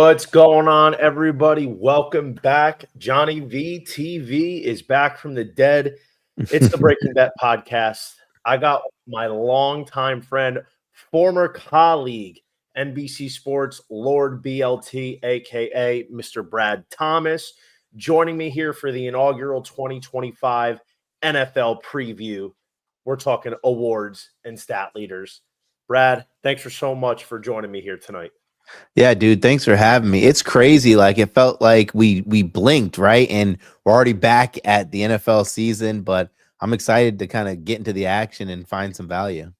What's going on, everybody? Welcome back. JohnnyVTV is back from the dead. It's the Breaking Bet podcast. I got my longtime friend, former colleague, NBC Sports Lord BLT, aka Mr. Brad Thomas, joining me here for the inaugural 2025 NFL preview. We're talking awards and stat leaders. Brad, thanks so much for joining me here tonight. Yeah, dude, thanks for having me. It's crazy. Like it felt like we blinked, right? And we're already back at the NFL season, but I'm excited to kind of get into the action and find some value.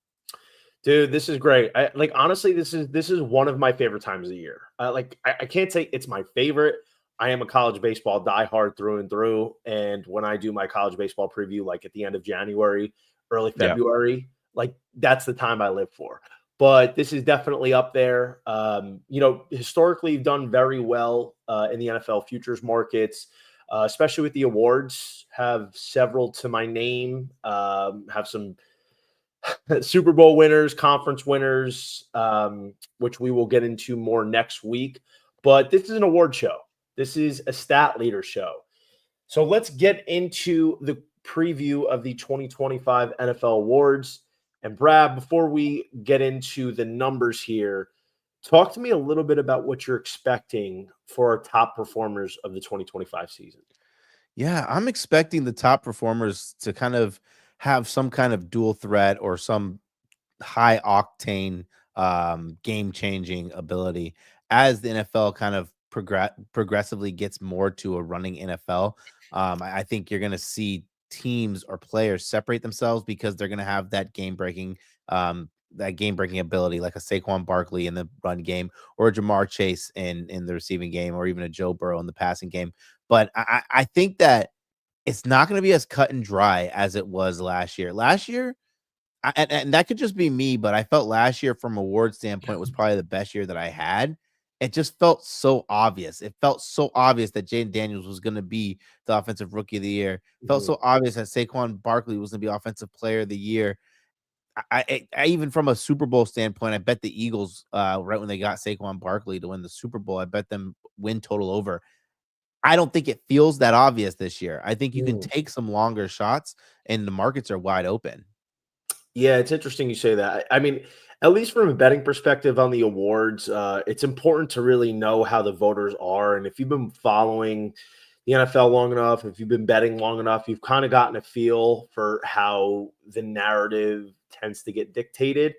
Dude, this is great. Honestly, this is one of my favorite times of the year. I can't say it's my favorite. I am a college baseball diehard through and through. And when I do my college baseball preview, like at the end of January, early February, like that's the time I live for. But this is definitely up there. Historically, you've done very well in the NFL futures markets, especially with the awards. Have several to my name. Have some Super Bowl winners, conference winners, which we will get into more next week. But this is an award show. This is a stat leader show. So let's get into the preview of the 2025 NFL awards. And Brad, before we get into the numbers here, talk to me a little bit about what you're expecting for our top performers of the 2025 season. Yeah, I'm expecting the top performers to kind of have some kind of dual threat or some high octane game-changing ability as the NFL kind of progressively gets more to a running NFL. I think you're going to see teams or players separate themselves because they're going to have that game-breaking ability, like a Saquon Barkley in the run game, or a Jamar Chase in the receiving game, or even a Joe Burrow in the passing game. But I think that it's not going to be as cut and dry as it was last year. Last year, and that could just be me, but I felt last year from award standpoint was probably the best year that I had. It just felt so obvious. It felt so obvious that Jaden Daniels was going to be the offensive rookie of the year. It felt so obvious that Saquon Barkley was going to be offensive player of the year. I even from a Super Bowl standpoint, I bet the Eagles right when they got Saquon Barkley to win the Super Bowl, I bet them win total over. I don't think it feels that obvious this year. I think you can take some longer shots and the markets are wide open. Yeah, it's interesting you say that. I mean, at least from a betting perspective on the awards, it's important to really know how the voters are. And if you've been following the NFL long enough, if you've been betting long enough, you've kind of gotten a feel for how the narrative tends to get dictated.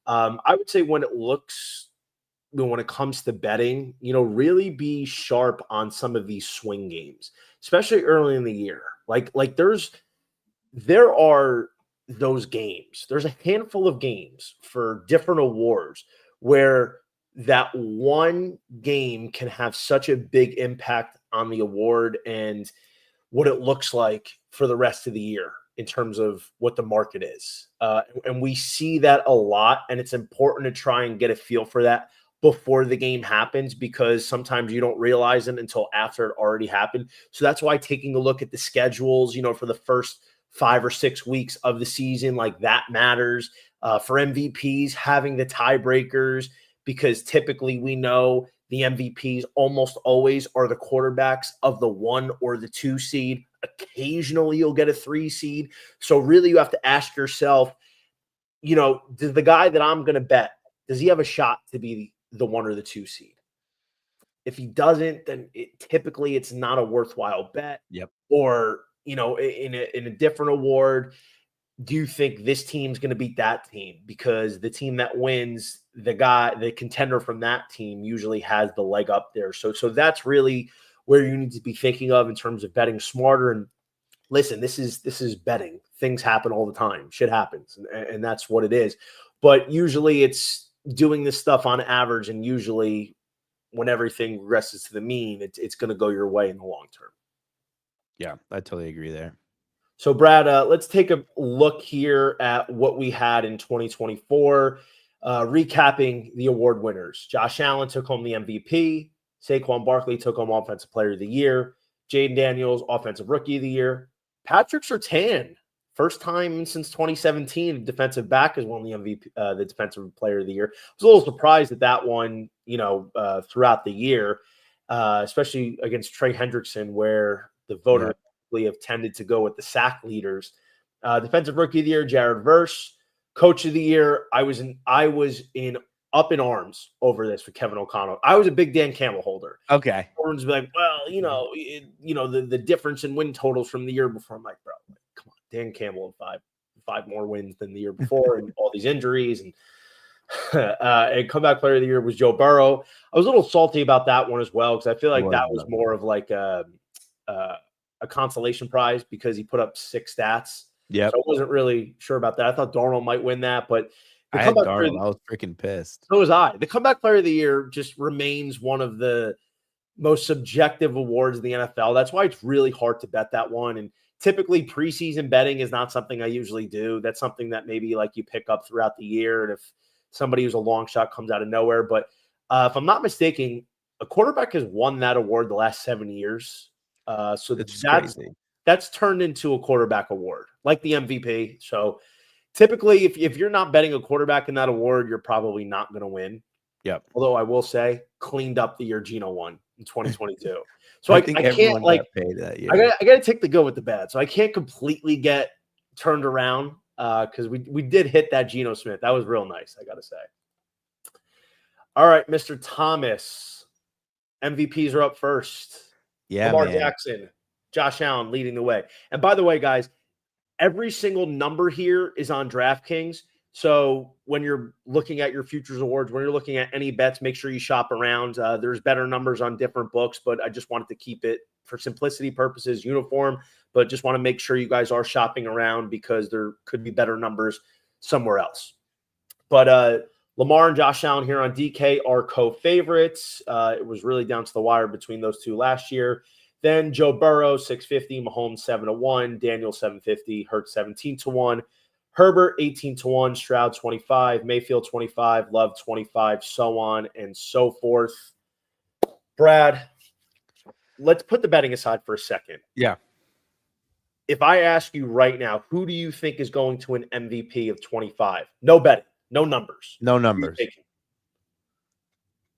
I would say when it comes to betting, really be sharp on some of these swing games, especially early in the year. There are those games. There's a handful of games for different awards where that one game can have such a big impact on the award and what it looks like for the rest of the year in terms of what the market is. And we see that a lot, and it's important to try and get a feel for that before the game happens, because sometimes you don't realize it until after it already happened. So that's why taking a look at the schedules, for the first 5 or 6 weeks of the season, like that matters. For MVPs, having the tiebreakers, because typically we know the MVPs almost always are the quarterbacks of the 1 or the 2 seed. Occasionally you'll get a 3 seed. So really you have to ask yourself, does the guy that I'm going to bet, does he have a shot to be the 1 or the 2 seed? If he doesn't, then typically it's not a worthwhile bet. Yep. Or, in a different award, do you think this team's going to beat that team? Because the team that wins, the contender from that team usually has the leg up there. So that's really where you need to be thinking of in terms of betting smarter. And listen, this is betting. Things happen all the time. Shit happens, and that's what it is. But usually it's doing this stuff on average, and usually when everything regresses to the mean, it's going to go your way in the long term. Yeah, I totally agree there. So, Brad, let's take a look here at what we had in 2024, recapping the award winners. Josh Allen took home the MVP. Saquon Barkley took home Offensive Player of the Year. Jaden Daniels, Offensive Rookie of the Year. Patrick Surtain, first time since 2017, defensive back has won the MVP, the Defensive Player of the Year. I was a little surprised that one throughout the year, especially against Trey Hendrickson, where the voters have tended to go with the sack leaders. Defensive Rookie of the Year, Jared Verse. Coach of the Year, I was up in arms over this with Kevin O'Connell. I was a big Dan Campbell holder. Okay. Everyone's like, well, the difference in win totals from the year before. I'm like, bro, come on, Dan Campbell and five more wins than the year before, and all these injuries. And and comeback player of the year was Joe Burrow. I was a little salty about that one as well, because I feel like that was more of like a consolation prize because he put up 6 stats. Yeah, so I wasn't really sure about that. I thought Darnold might win that, but I had Darnold. I was freaking pissed. So was I. The comeback player of the year just remains one of the most subjective awards in the NFL. That's why it's really hard to bet that one. And typically preseason betting is not something I usually do. That's something that maybe like you pick up throughout the year. And if somebody who's a long shot comes out of nowhere, but if I'm not mistaken, a quarterback has won that award the last 7 years. So that's turned into a quarterback award, like the MVP. So typically, if you're not betting a quarterback in that award, you're probably not going to win. Yep. Although I will say, cleaned up the year Geno won in 2022. So I can't like paid that year. I got to take the good with the bad. So I can't completely get turned around because we did hit that Geno Smith. That was real nice, I got to say. All right, Mr. Thomas, MVPs are up first. Yeah, Lamar Jackson, Josh Allen leading the way. And by the way, guys, every single number here is on DraftKings. So when you're looking at your futures awards, when you're looking at any bets, make sure you shop around. There's better numbers on different books, but I just wanted to keep it for simplicity purposes uniform, but just want to make sure you guys are shopping around because there could be better numbers somewhere else. But Lamar and Josh Allen here on DK are co-favorites. It was really down to the wire between those two last year. Then Joe Burrow, 650, Mahomes, 7-1, Daniel, 750, Hurts, 17-1, Herbert, 18-1, Stroud, 25, Mayfield, 25, Love, 25, so on and so forth. Brad, let's put the betting aside for a second. Yeah. If I ask you right now, who do you think is going to win MVP of 25? No betting, no numbers. No numbers.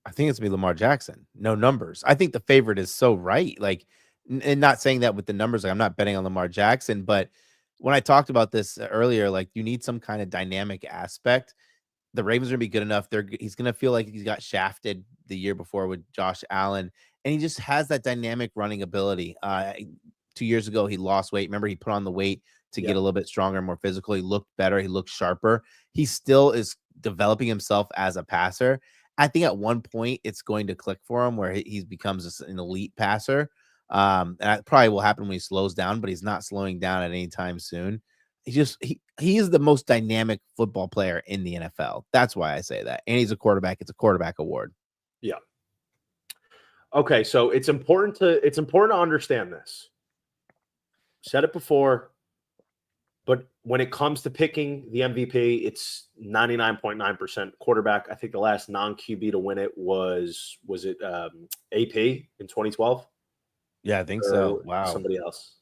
I think it's going to be Lamar Jackson. No numbers. I think the favorite is so right. Like, and not saying that with the numbers, like I'm not betting on Lamar Jackson, but when I talked about this earlier, like you need some kind of dynamic aspect. The Ravens are going to be good enough. He's going to feel like he's got shafted the year before with Josh Allen, and he just has that dynamic running ability. 2 years ago, he lost weight. Remember, he put on the weight to get a little bit stronger and more physical. He looked better. He looked sharper. He still is developing himself as a passer. I think at one point it's going to click for him where he becomes an elite passer. And that probably will happen when he slows down, but he's not slowing down at any time soon. He is the most dynamic football player in the NFL. That's why I say that. And he's a quarterback. It's a quarterback award. Yeah. Okay, so it's important to understand this. Said it before, but when it comes to picking the MVP, it's 99.9% quarterback. I think the last non-QB to win it was it AP in 2012? Yeah, I think so. Wow. Somebody else.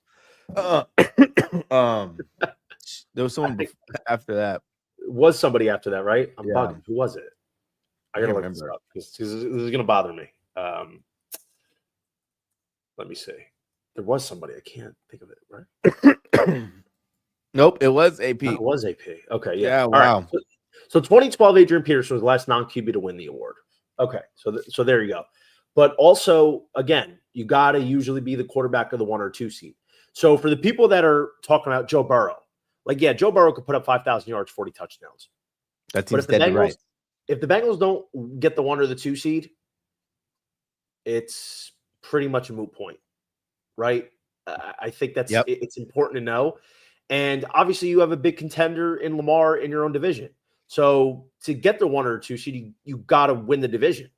There was someone after that. It was somebody after that, right? I'm bugging. Who was it? I gotta look this up because this is gonna bother me. Let me see. There was somebody. I can't think of it, right? Nope, it was AP. It was AP. Okay, yeah. Yeah, wow. Right. So 2012, Adrian Peterson was the last non-QB to win the award. Okay, so there you go. But also, again, you got to usually be the quarterback of the 1 or 2 seed. So for the people that are talking about Joe Burrow, like, yeah, Joe Burrow could put up 5,000 yards, 40 touchdowns. That seems dead right. If the Bengals don't get the 1 or the 2 seed, it's pretty much a moot point, right? I think it's important to know. And obviously, you have a big contender in Lamar in your own division. So to get the 1 or 2 seed, you got to win the division.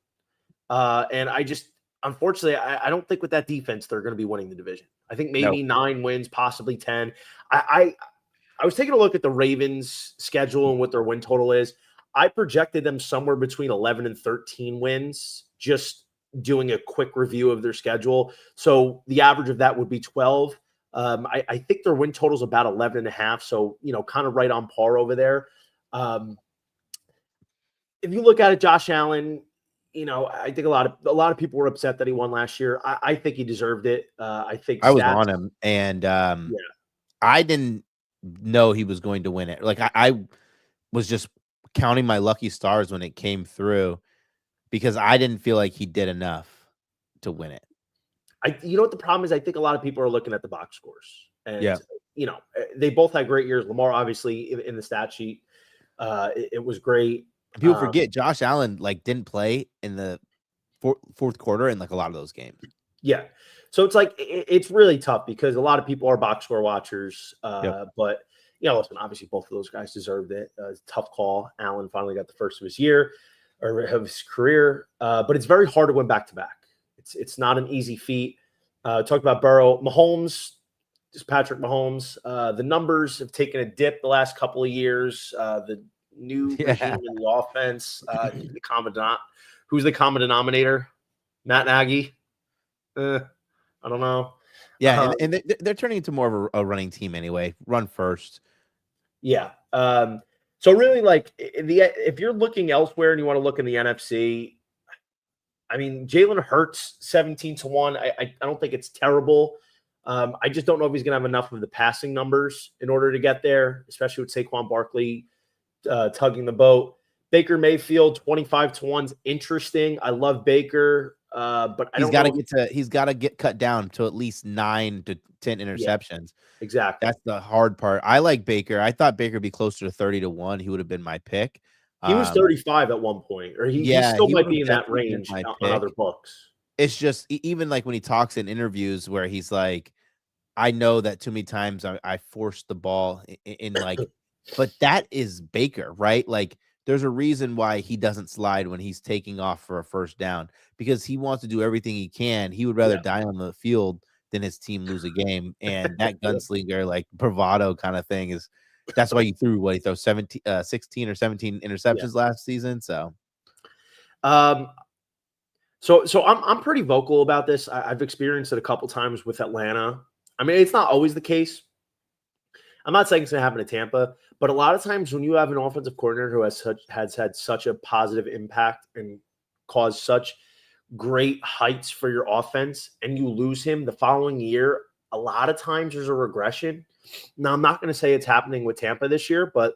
And unfortunately, I don't think with that defense they're going to be winning the division. I think maybe 9 wins, possibly 10. I was taking a look at the Ravens' schedule and what their win total is. I projected them somewhere between 11 and 13 wins, just doing a quick review of their schedule. So the average of that would be 12. I think their win total is about 11.5. So, kind of right on par over there. If you look at it, Josh Allen, I think a lot of people were upset that he won last year. I think he deserved it. I think I was stats. on him, and Yeah, I didn't know he was going to win it. Like I was just counting my lucky stars when it came through because I didn't feel like he did enough to win it. you know what the problem is? I think a lot of people are looking at the box scores, Yeah. and they both had great years. Lamar, obviously, in the stat sheet, it was great. People forget Josh Allen didn't play in the fourth quarter in like a lot of those games. Yeah, so it's like it's really tough because a lot of people are box score watchers, Yep. but listen, obviously both of those guys deserved it. Tough call. Allen finally got the first of his year or of his career, but it's very hard to win back to back. It's not an easy feat. Talked about Burrow, Mahomes, just Patrick Mahomes. The numbers have taken a dip the last couple of years. The new regime in the offense, who's the common denominator? Matt Nagy. I don't know. Yeah, and they're turning into more of a running team anyway. Run first. Yeah. So really, if you're looking elsewhere and you want to look in the NFC, I mean, Jalen Hurts 17-1. I don't think it's terrible. I just don't know if he's going to have enough of the passing numbers in order to get there, especially with Saquon Barkley tugging the boat. Baker Mayfield 25-1 is interesting. I love Baker, but he's got to get cut down to at least 9 to 10 interceptions. Yeah, exactly. That's the hard part. I like Baker. I thought Baker would be closer to 30-1. He would have been my pick. He was 35 at one point, or he still might be in that range on other books. It's just even like when he talks in interviews where he's like, I know that too many times I forced the ball in but that is Baker, right? Like there's a reason why he doesn't slide when he's taking off for a first down because he wants to do everything he can. He would rather die on the field than his team lose a game. And that gunslinger, bravado kind of thing that's why he threw 16 or 17 interceptions last season. So, so I'm pretty vocal about this. I've experienced it a couple times with Atlanta. I mean, it's not always the case. I'm not saying it's going to happen to Tampa, but a lot of times when you have an offensive coordinator who has had such a positive impact and caused such great heights for your offense, and you lose him the following year, a lot of times there's a regression. Now, I'm not going to say it's happening with Tampa this year, but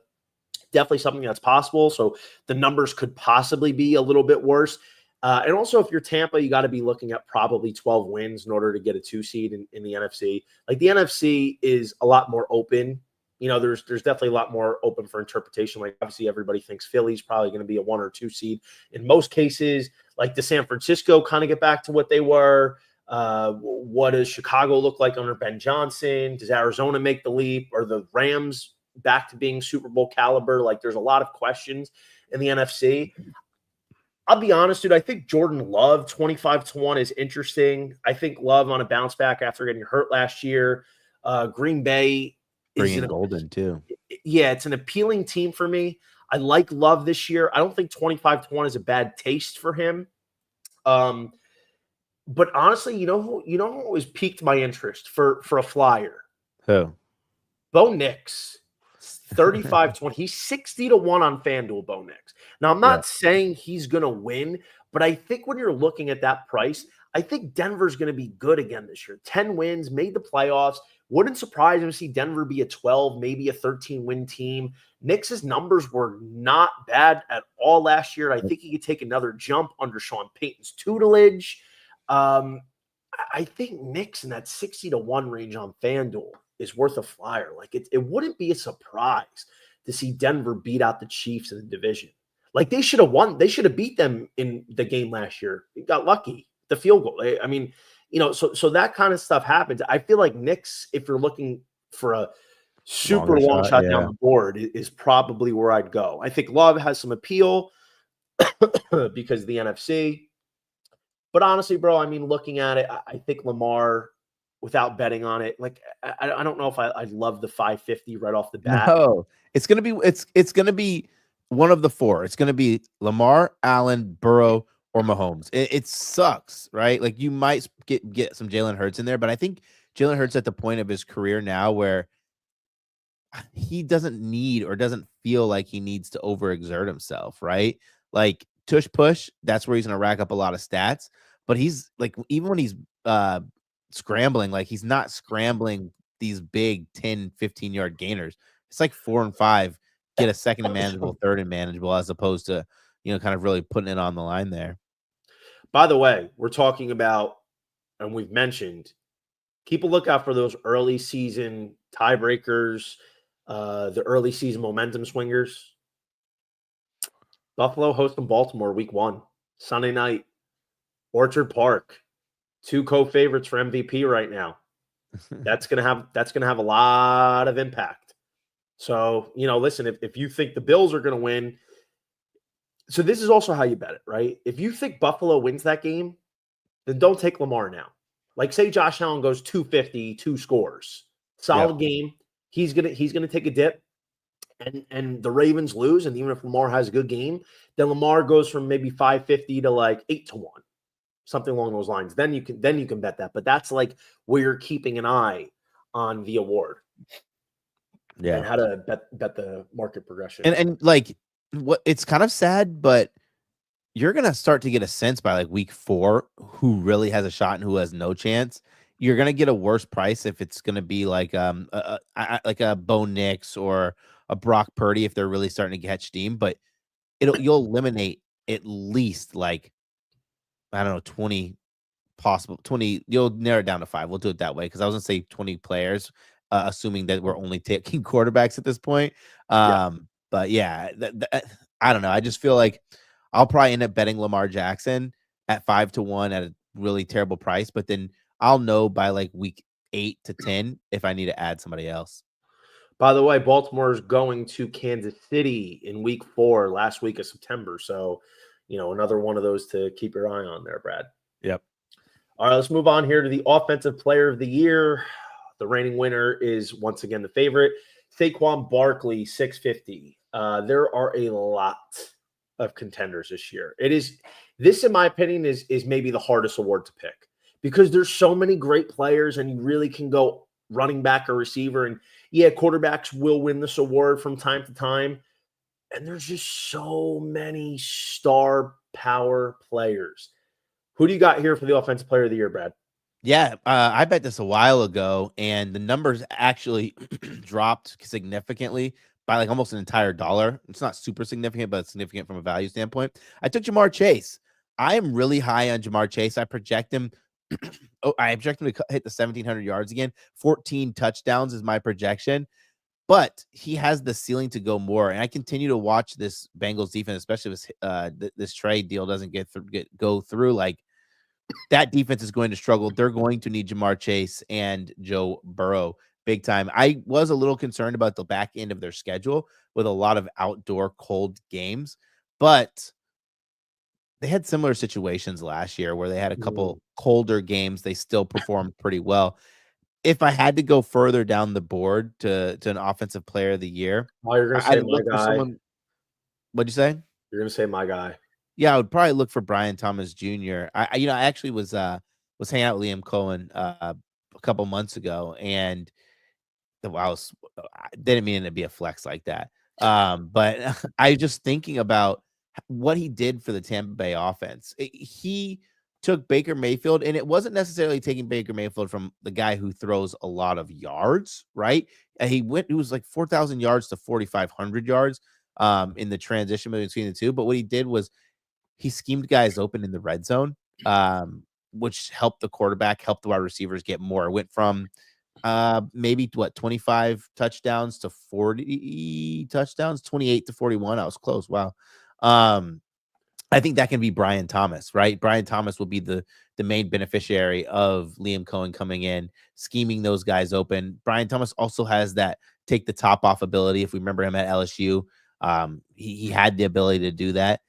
definitely something that's possible. So the numbers could possibly be a little bit worse. And also, if you're Tampa, you got to be looking at probably 12 wins in order to get a 2 seed in the NFC. Like the NFC is a lot more open. There's definitely a lot more open for interpretation. Like obviously, everybody thinks Philly's probably going to be a 1 or 2 seed in most cases. Like does San Francisco kind of get back to what they were? What does Chicago look like under Ben Johnson? Does Arizona make the leap? Or the Rams back to being Super Bowl caliber? Like there's a lot of questions in the NFC. I'll be honest, dude. I think Jordan Love 25-1 is interesting. I think Love on a bounce back after getting hurt last year. Green Bay bringing Golden too. Yeah, it's an appealing team for me. I like Love this year. I don't think 25-1 is a bad taste for him. But honestly, you know who has piqued my interest for a flyer? Who? Bo Nix. 35-20. He's 60-1 on FanDuel, Bo Nix. Now, I'm not saying he's going to win, but I think when you're looking at that price, I think Denver's going to be good again this year. 10 wins, made the playoffs. Wouldn't surprise me to see Denver be a 12, maybe a 13-win team. Nix's numbers were not bad at all last year. I think he could take another jump under Sean Payton's tutelage. I think Nix in that 60-1 range on FanDuel is worth a flyer. Like it wouldn't be a surprise to see Denver beat out the Chiefs in the division. Like they should have won. They should have beat them in the game last year. They got lucky. The field goal. I mean, so that kind of stuff happens. I feel like Knicks, if you're looking for a super long shot down the board, is probably where I'd go. I think Love has some appeal because of the NFC. But honestly, bro, I mean, looking at it, I think Lamar, without betting on it, like I don't know if I love the 550 right off the bat. No, it's gonna be one of the 4. It's gonna be Lamar, Allen, Burrow, or Mahomes. It sucks, right? Like you might get some Jalen Hurts in there, but I think Jalen Hurts at the point of his career now where he doesn't need or doesn't feel like he needs to overexert himself, right? Like tush push, that's where he's going to rack up a lot of stats. But he's like, even when he's scrambling, like he's not scrambling these big 10, 15-yard gainers. It's like 4 and 5, get a second and manageable, third and manageable, as opposed to, kind of really putting it on the line there. By the way, we're talking about, and we've mentioned, keep a lookout for those early season tiebreakers, the early season momentum swingers. Buffalo hosting Baltimore week 1, Sunday night, Orchard Park. 2 co-favorites for MVP right now. That's gonna have a lot of impact. So, listen, if you think the Bills are gonna win, so this is also how you bet it, right? If you think Buffalo wins that game, then don't take Lamar now. Like, say Josh Allen goes 250, 2 scores, solid game. He's gonna take a dip, and the Ravens lose. And even if Lamar has a good game, then Lamar goes from maybe 550 to like 8-1, something along those lines. Then you can bet that. But that's like where you're keeping an eye on the award, and how to bet the market progression. And like, what, it's kind of sad, but you're gonna start to get a sense by like week 4 who really has a shot and who has no chance. You're gonna get a worse price if it's gonna be like like a Bo Nix or a Brock Purdy if they're really starting to catch steam. But you'll eliminate at least like, I don't know, 20 possible 20. You'll narrow it down to 5. We'll do it that way, because I was gonna say 20 players, assuming that we're only taking quarterbacks at this point. But yeah, I don't know. I just feel like I'll probably end up betting Lamar Jackson at 5-1 at a really terrible price, but then I'll know by like week 8 to 10 if I need to add somebody else. By the way, Baltimore is going to Kansas City in week 4, last week of September. So, another one of those to keep your eye on there, Brad. Yep. All right, let's move on here to the Offensive Player of the Year. The reigning winner is once again the favorite, Saquon Barkley, 650. There are a lot of contenders this year. This, in my opinion, is maybe the hardest award to pick, because there's so many great players, and you really can go running back or receiver. And yeah, quarterbacks will win this award from time to time. And there's just so many star power players. Who do you got here for the Offensive Player of the Year, Brad? Yeah, I bet this a while ago, and the numbers actually dropped significantly by like almost an entire $1. It's not super significant, but it's significant from a value standpoint. I took Jamar Chase. I am really high on Jamar Chase. I project him. I project him to hit the 1,700 yards again. 14 touchdowns is my projection, but he has the ceiling to go more. And I continue to watch this Bengals defense, especially if this trade deal doesn't go through. Like, that defense is going to struggle. They're going to need Jamar Chase and Joe Burrow big time. I was a little concerned about the back end of their schedule with a lot of outdoor cold games, but they had similar situations last year where they had a couple colder games. They still performed pretty well. If I had to go further down the board to an Offensive Player of the Year, I'd look for someone. What'd you say? You're going to say my guy. Yeah, I would probably look for Brian Thomas Jr. I actually was hanging out with Liam Cohen a couple months ago, and I didn't mean it to be a flex like that. But I was just thinking about what he did for the Tampa Bay offense. He took Baker Mayfield, and it wasn't necessarily taking Baker Mayfield from the guy who throws a lot of yards, right? It was like 4,000 yards to 4,500 yards in the transition between the two. But what he did was he schemed guys open in the red zone, which helped the quarterback, helped the wide receivers get more. It went from maybe 25 touchdowns to 40 touchdowns, 28 to 41. I was close. Wow. I think that can be Brian Thomas, right? Brian Thomas will be the main beneficiary of Liam Cohen coming in, scheming those guys open. Brian Thomas also has that take the top off ability. If we remember him at LSU, he had the ability to do that.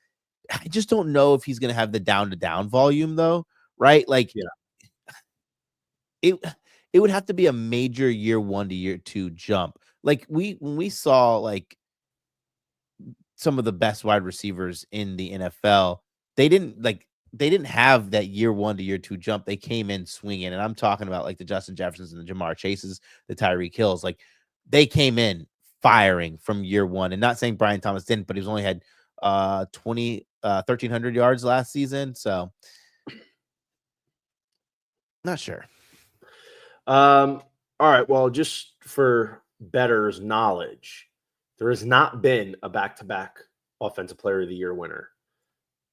I just don't know if he's going to have the down-to-down volume, though, right? Like, it would have to be a major year 1 to year 2 jump. Like, when we saw like some of the best wide receivers in the NFL, they didn't have that year 1 to year 2 jump. They came in swinging, and I'm talking about like the Justin Jeffersons and the Jamar Chases, the Tyreek Hills. Like, they came in firing from year 1, and not saying Brian Thomas didn't, but he's only had 1,300 yards last season. So not sure. All right. Well, just for bettor's knowledge, there has not been a back-to-back Offensive Player of the Year winner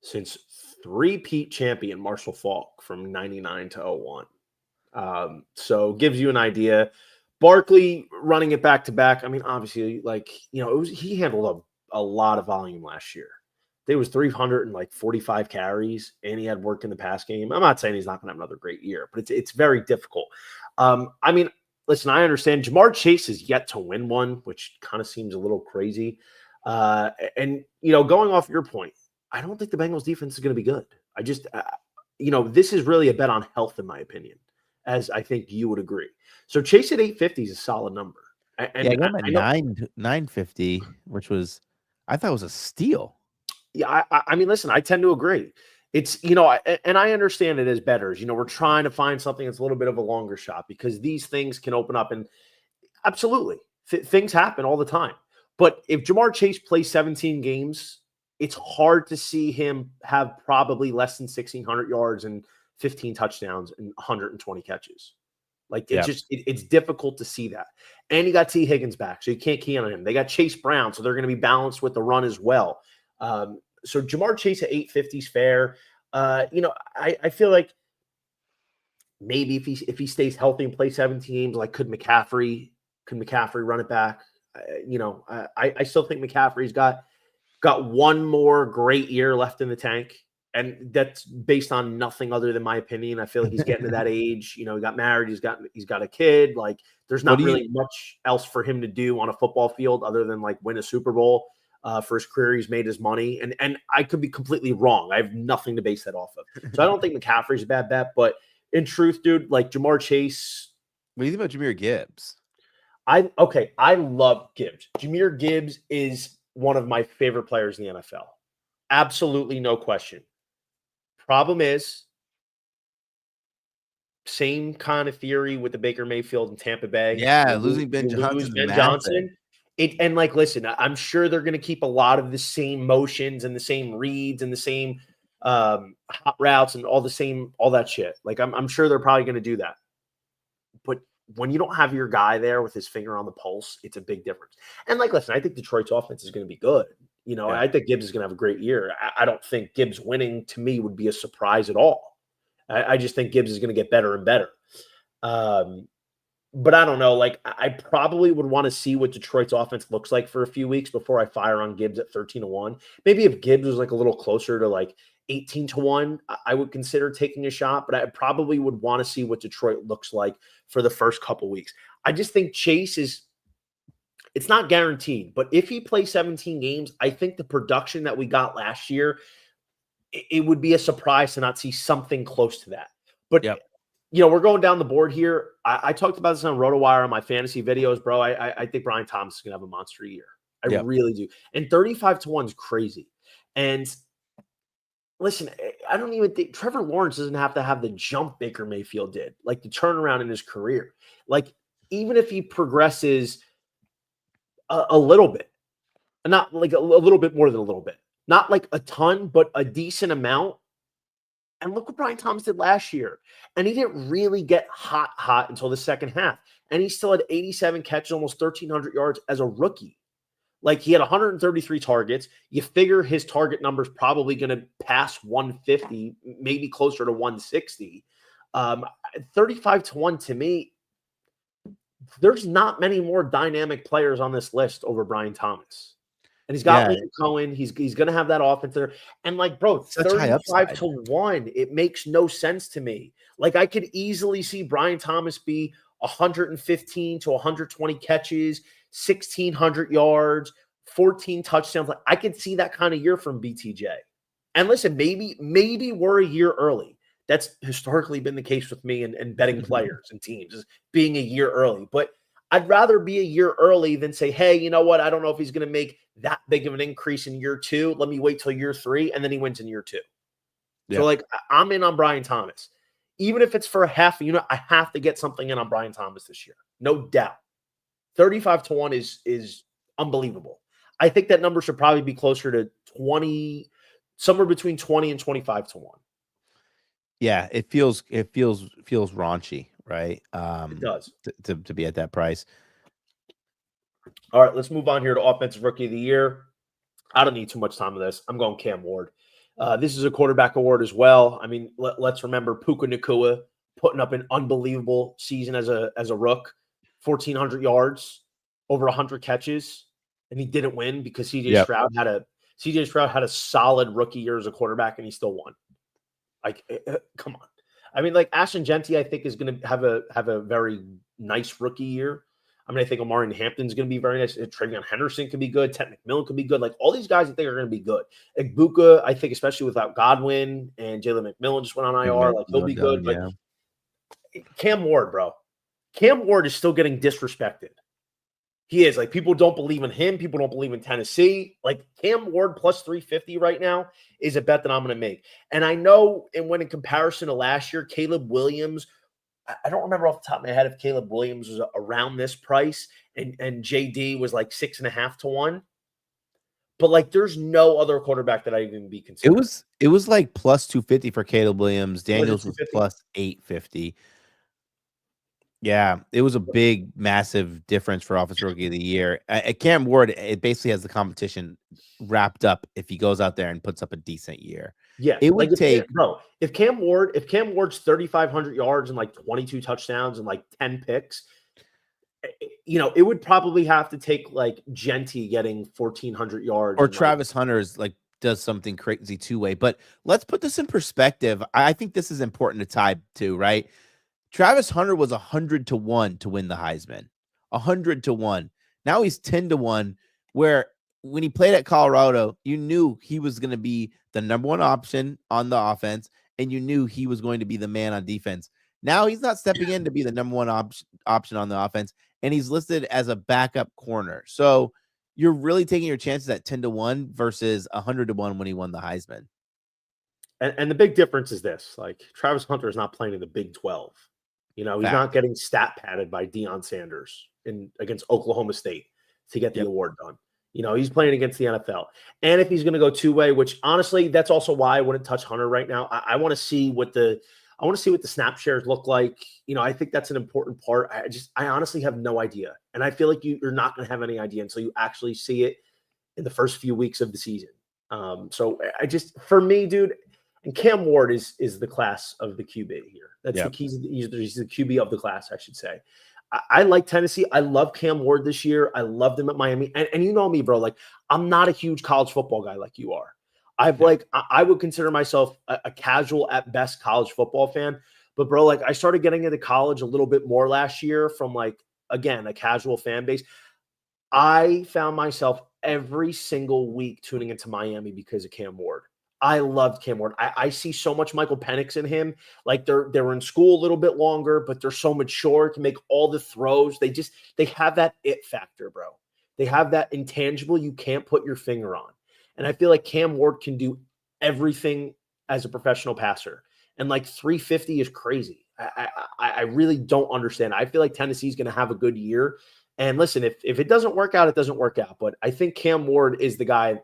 since three-peat champion Marshall Faulk from 99 to 01. So gives you an idea. Barkley running it back-to-back. I mean, obviously, he handled a lot of volume last year. There was 345 carries, and he had work in the pass game. I'm not saying he's not going to have another great year, but it's very difficult. I mean, listen, I understand Jamar Chase is yet to win one, which kind of seems a little crazy. And going off your point, I don't think the Bengals defense is going to be good. I just, this is really a bet on health, in my opinion, as I think you would agree. So Chase at 850 is a solid number. And I got him at 950, which was, I thought was a steal. Yeah, I mean, listen, I tend to agree. It's, and I understand it as bettors. We're trying to find something that's a little bit of a longer shot because these things can open up, and absolutely, things happen all the time. But if Jamar Chase plays 17 games, it's hard to see him have probably less than 1,600 yards and 15 touchdowns and 120 catches. It's difficult to see that. And you got T. Higgins back, so you can't key on him. They got Chase Brown, so they're going to be balanced with the run as well. So Jamar Chase at 850 is fair. I feel like maybe if he stays healthy and plays 17 games, like could McCaffrey run it back? I still think McCaffrey's got one more great year left in the tank, and that's based on nothing other than my opinion. I feel like he's getting to that age. He got married, he's got a kid. Like there's not really much else for him to do on a football field other than like win a Super Bowl. For his career, he's made his money, and I could be completely wrong. I have nothing to base that off of. So I don't think McCaffrey's a bad bet, but in truth, dude, like Jamar Chase. What do you think about Jahmyr Gibbs? I love Gibbs. Jahmyr Gibbs is one of my favorite players in the NFL. Absolutely no question. Problem is, same kind of theory with the Baker Mayfield in Tampa Bay. Yeah, losing Ben Johnson. Listen, I'm sure they're going to keep a lot of the same motions and the same reads and the same hot routes and all that shit. Like I'm sure they're probably going to do that. But when you don't have your guy there with his finger on the pulse, it's a big difference. And listen, I think Detroit's offense is going to be good. I think Gibbs is going to have a great year. I don't think Gibbs winning to me would be a surprise at all. I just think Gibbs is going to get better and better. But I don't know. I probably would want to see what Detroit's offense looks like for a few weeks before I fire on Gibbs at 13-1. Maybe if Gibbs was a little closer to 18-1, I would consider taking a shot. But I probably would want to see what Detroit looks like for the first couple weeks. I just think Chase it's not guaranteed. But if he plays 17 games, I think the production that we got last year, it would be a surprise to not see something close to that. But we're going down the board here. I talked about this on RotoWire on my fantasy videos, bro. I think Brian Thomas is going to have a monster year. I really do. And 35-1 is crazy. And listen, I don't even think Trevor Lawrence doesn't have to have the jump Baker Mayfield did, like the turnaround in his career. Even if he progresses a little bit, not like a little bit more than a little bit, not like a ton, but a decent amount. And look what Brian Thomas did last year. And he didn't really get hot until the second half. And he still had 87 catches, almost 1,300 yards as a rookie. He had 133 targets. You figure his target number is probably going to pass 150, maybe closer to 160. 35-1 to me, there's not many more dynamic players on this list over Brian Thomas. And he's got Lincoln Cohen. He's going to have that offense there. And bro, 35-1, it makes no sense to me. I could easily see Brian Thomas be 115 to 120 catches, 1,600 yards, 14 touchdowns. I could see that kind of year from BTJ. And listen, maybe we're a year early. That's historically been the case with me and betting players and teams, is being a year early. But I'd rather be a year early than say, hey, you know what? I don't know if he's going to make that big of an increase in year 2. Let me wait till year 3, and then he wins in year 2. Yeah. So, I'm in on Brian Thomas. Even if it's for a half, I have to get something in on Brian Thomas this year. No doubt. 35-1 is unbelievable. I think that number should probably be closer to 20, somewhere between 20 and 25 to 1. Yeah, it feels raunchy, right? It does. To be at that price. All right, let's move on here to Offensive Rookie of the Year. I don't need too much time on this. I'm going Cam Ward. This is a quarterback award as well. I mean, let's remember Puka Nacua putting up an unbelievable season as a rook, 1,400 yards, over 100 catches, and he didn't win because Yep. CJ Stroud had a solid rookie year as a quarterback, and he still won. Like, come on. I mean, like Ashton Genty, I think is going to have a very nice rookie year. I mean, I think Omari Hampton's going to be very nice. Travion Henderson could be good. Ted McMillan could be good. Like all these guys, I think are going to be good. Igbuka, I think, especially without Godwin and Jalen McMillan just went on IR, like he'll be good. But Cam Ward, bro, Cam Ward is still getting disrespected. He is. Like people don't believe in him. People don't believe in Tennessee. Like Cam Ward plus 350 right now is a bet that I'm going to make. And I know, and when in comparison to last year, Caleb Williams. I don't remember off the top of my head if Caleb Williams was around this price and JD was like 6.5 to 1. But like there's no other quarterback that I even be considering. It was like plus 250 for Caleb Williams. Daniels was plus 850. Yeah, it was a big, massive difference for Offensive Rookie of the Year. Cam Ward, it basically has the competition wrapped up if he goes out there and puts up a decent year. Yeah, it would take if Cam Ward's 3,500 yards and like 22 touchdowns and like 10 picks, it would probably have to take like Genty getting 1,400 yards or Travis Hunter's like does something crazy two-way. But let's put this in perspective. I think this is important to tie to, right? Travis Hunter was 100 to 1 to win the Heisman. 100 to 1. Now he's 10 to 1, where when he played at Colorado, you knew he was going to be the number one option on the offense, and you knew he was going to be the man on defense. Now he's not stepping in to be the number one option on the offense, and he's listed as a backup corner. So you're really taking your chances at 10 to 1 versus 100 to 1 when he won the Heisman. And the big difference is this: like Travis Hunter is not playing in the Big 12. He's not getting stat padded by Deion Sanders against Oklahoma State to get the award done. He's playing against the NFL. And if he's going to go two-way, which honestly, that's also why I wouldn't touch Hunter right now. I want to see what the snap shares look like. I think that's an important part. I honestly have no idea. And I feel like you're not going to have any idea until you actually see it in the first few weeks of the season. So for me, dude, and Cam Ward is the class of the QB here. That's the key. He's the QB of the class, I should say. I like Tennessee. I love Cam Ward this year. I loved him at Miami. And you know me, bro. Like, I'm not a huge college football guy like you are. I would consider myself a casual at best college football fan. But, bro, like I started getting into college a little bit more last year from, like, again, a casual fan base. I found myself every single week tuning into Miami because of Cam Ward. I loved Cam Ward. I see so much Michael Penix in him. Like they were in school a little bit longer, but they're so mature to make all the throws. They have that it factor, bro. They have that intangible you can't put your finger on. And I feel like Cam Ward can do everything as a professional passer. And like 350 is crazy. I really don't understand. I feel like Tennessee's going to have a good year. And listen, if it doesn't work out, it doesn't work out. But I think Cam Ward is the guy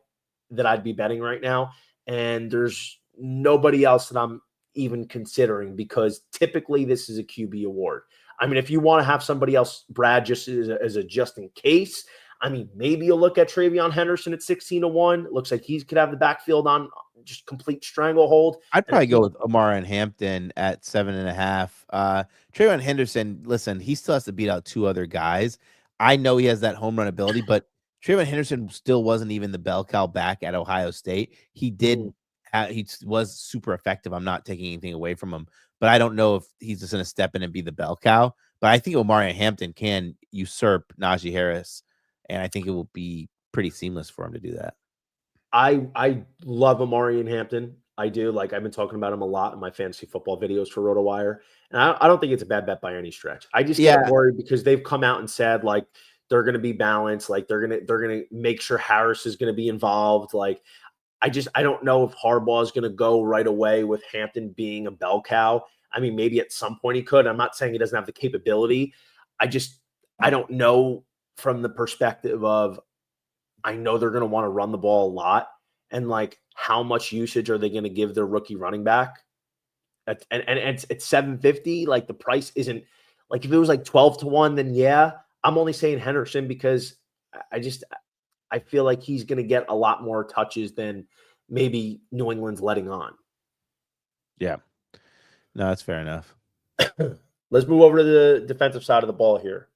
that I'd be betting right now. And there's nobody else that I'm even considering because typically this is a QB award. I mean, if you want to have somebody else, Brad, just as a just in case, I mean, maybe you'll look at Travion Henderson at 16 to 1. It looks like he could have the backfield on just complete stranglehold. I'd probably go with Omari and Hampton at 7.5. Travion Henderson, listen, he still has to beat out two other guys. I know he has that home run ability, but Travion Henderson still wasn't even the bell cow back at Ohio State. He was super effective. I'm not taking anything away from him, but I don't know if he's just going to step in and be the bell cow. But I think Omari Hampton can usurp Najee Harris, and I think it will be pretty seamless for him to do that. I love Omari and Hampton. I do. Like I've been talking about him a lot in my fantasy football videos for RotoWire, and I don't think it's a bad bet by any stretch. I just get worried because they've come out and said like they're going to be balanced, like they're going to make sure Harris is going to be involved. Like I don't know if Harbaugh is going to go right away with Hampton being a bell cow. I mean, maybe at some point he could. I'm not saying he doesn't have the capability. I don't know from the perspective of I know they're going to want to run the ball a lot. And like, how much usage are they going to give their rookie running back? And it's 750. Like, the price isn't like, if it was like 12-1, then yeah, I'm only saying Henderson because I feel like he's going to get a lot more touches than maybe New England's letting on. Yeah. No, that's fair enough. Let's move over to the defensive side of the ball here.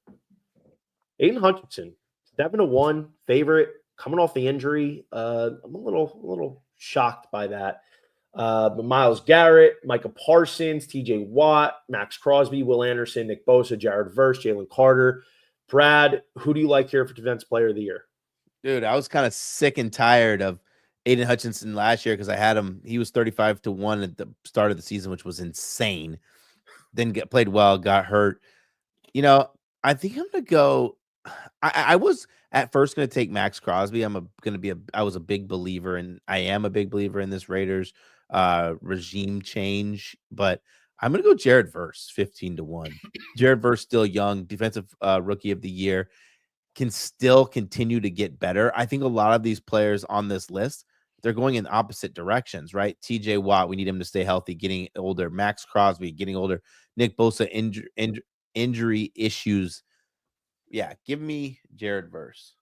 Aiden Hutchinson, 7-1 favorite, coming off the injury. I'm a little shocked by that. But Myles Garrett, Micah Parsons, TJ Watt, Max Crosby, Will Anderson, Nick Bosa, Jared Verse, Jalen Carter. Brad, who do you like here for Defensive Player of the Year? Dude, I was kind of sick and tired of Aiden Hutchinson last year because I had him. He was 35-1 at the start of the season, which was insane. Then played well, got hurt. I think I'm gonna go. I was at first gonna take Max Crosby. I was a big believer, and I am a big believer in this Raiders regime change, but I'm gonna go Jared Verse 15-1. Jared Verse still young, defensive rookie of the year, can still continue to get better. I think a lot of these players on this list, they're going in opposite directions, right? TJ Watt, we need him to stay healthy, getting older. Max Crosby, getting older. Nick Bosa, injury issues. Yeah, give me Jared Verse.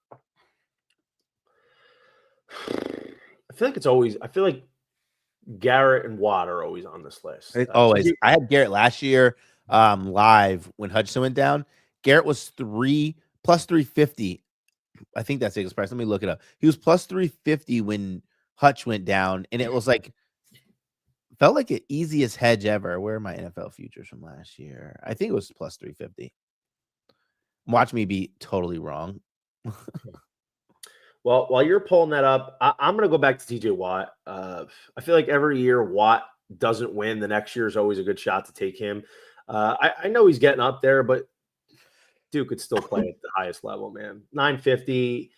I feel like Garrett and Watt are always on this list. Always. I had Garrett last year live when Hutchinson went down. Garrett was plus 350. I think that's his price. Let me look it up. He was plus 350 when Hutch went down, and it was like felt like the easiest hedge ever. Where are my NFL futures from last year? I think it was plus 350. Watch me be totally wrong. Well, while you're pulling that up, I'm going to go back to TJ Watt. I feel like every year Watt doesn't win, the next year is always a good shot to take him. I know he's getting up there, but Duke could still play at the highest level, man. $950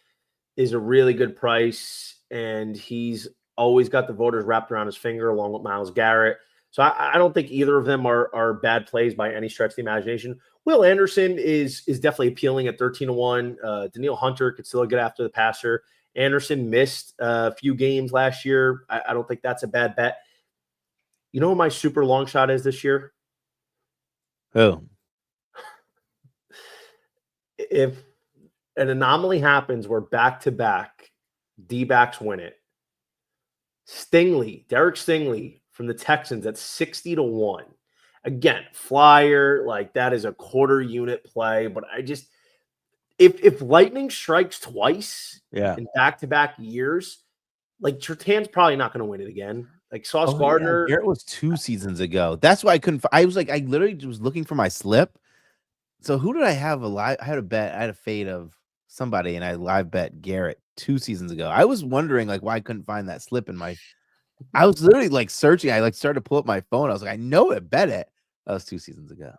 is a really good price, and he's always got the voters wrapped around his finger along with Myles Garrett. So I don't think either of them are bad plays by any stretch of the imagination. Will Anderson is definitely appealing at 13-1. Danielle Hunter could still get after the passer. Anderson missed a few games last year. I don't think that's a bad bet. You know who my super long shot is this year? Who? If an anomaly happens where back-to-back D-backs win it, Derek Stingley from the Texans at 60-1. Again, flyer, like that is a quarter unit play, but if lightning strikes twice in back-to-back years, like Surtain's probably not going to win it again. Like Sauce Gardner. Garrett was 2 seasons ago. That's why I couldn't. I was like, I literally was looking for my slip. So who did I have I had a bet. I had a fade of somebody, and I live bet Garrett 2 seasons ago. I was wondering like why I couldn't find that slip in my. I was literally like searching. I like started to pull up my phone. I was like, I know it, bet it. That was 2 seasons ago.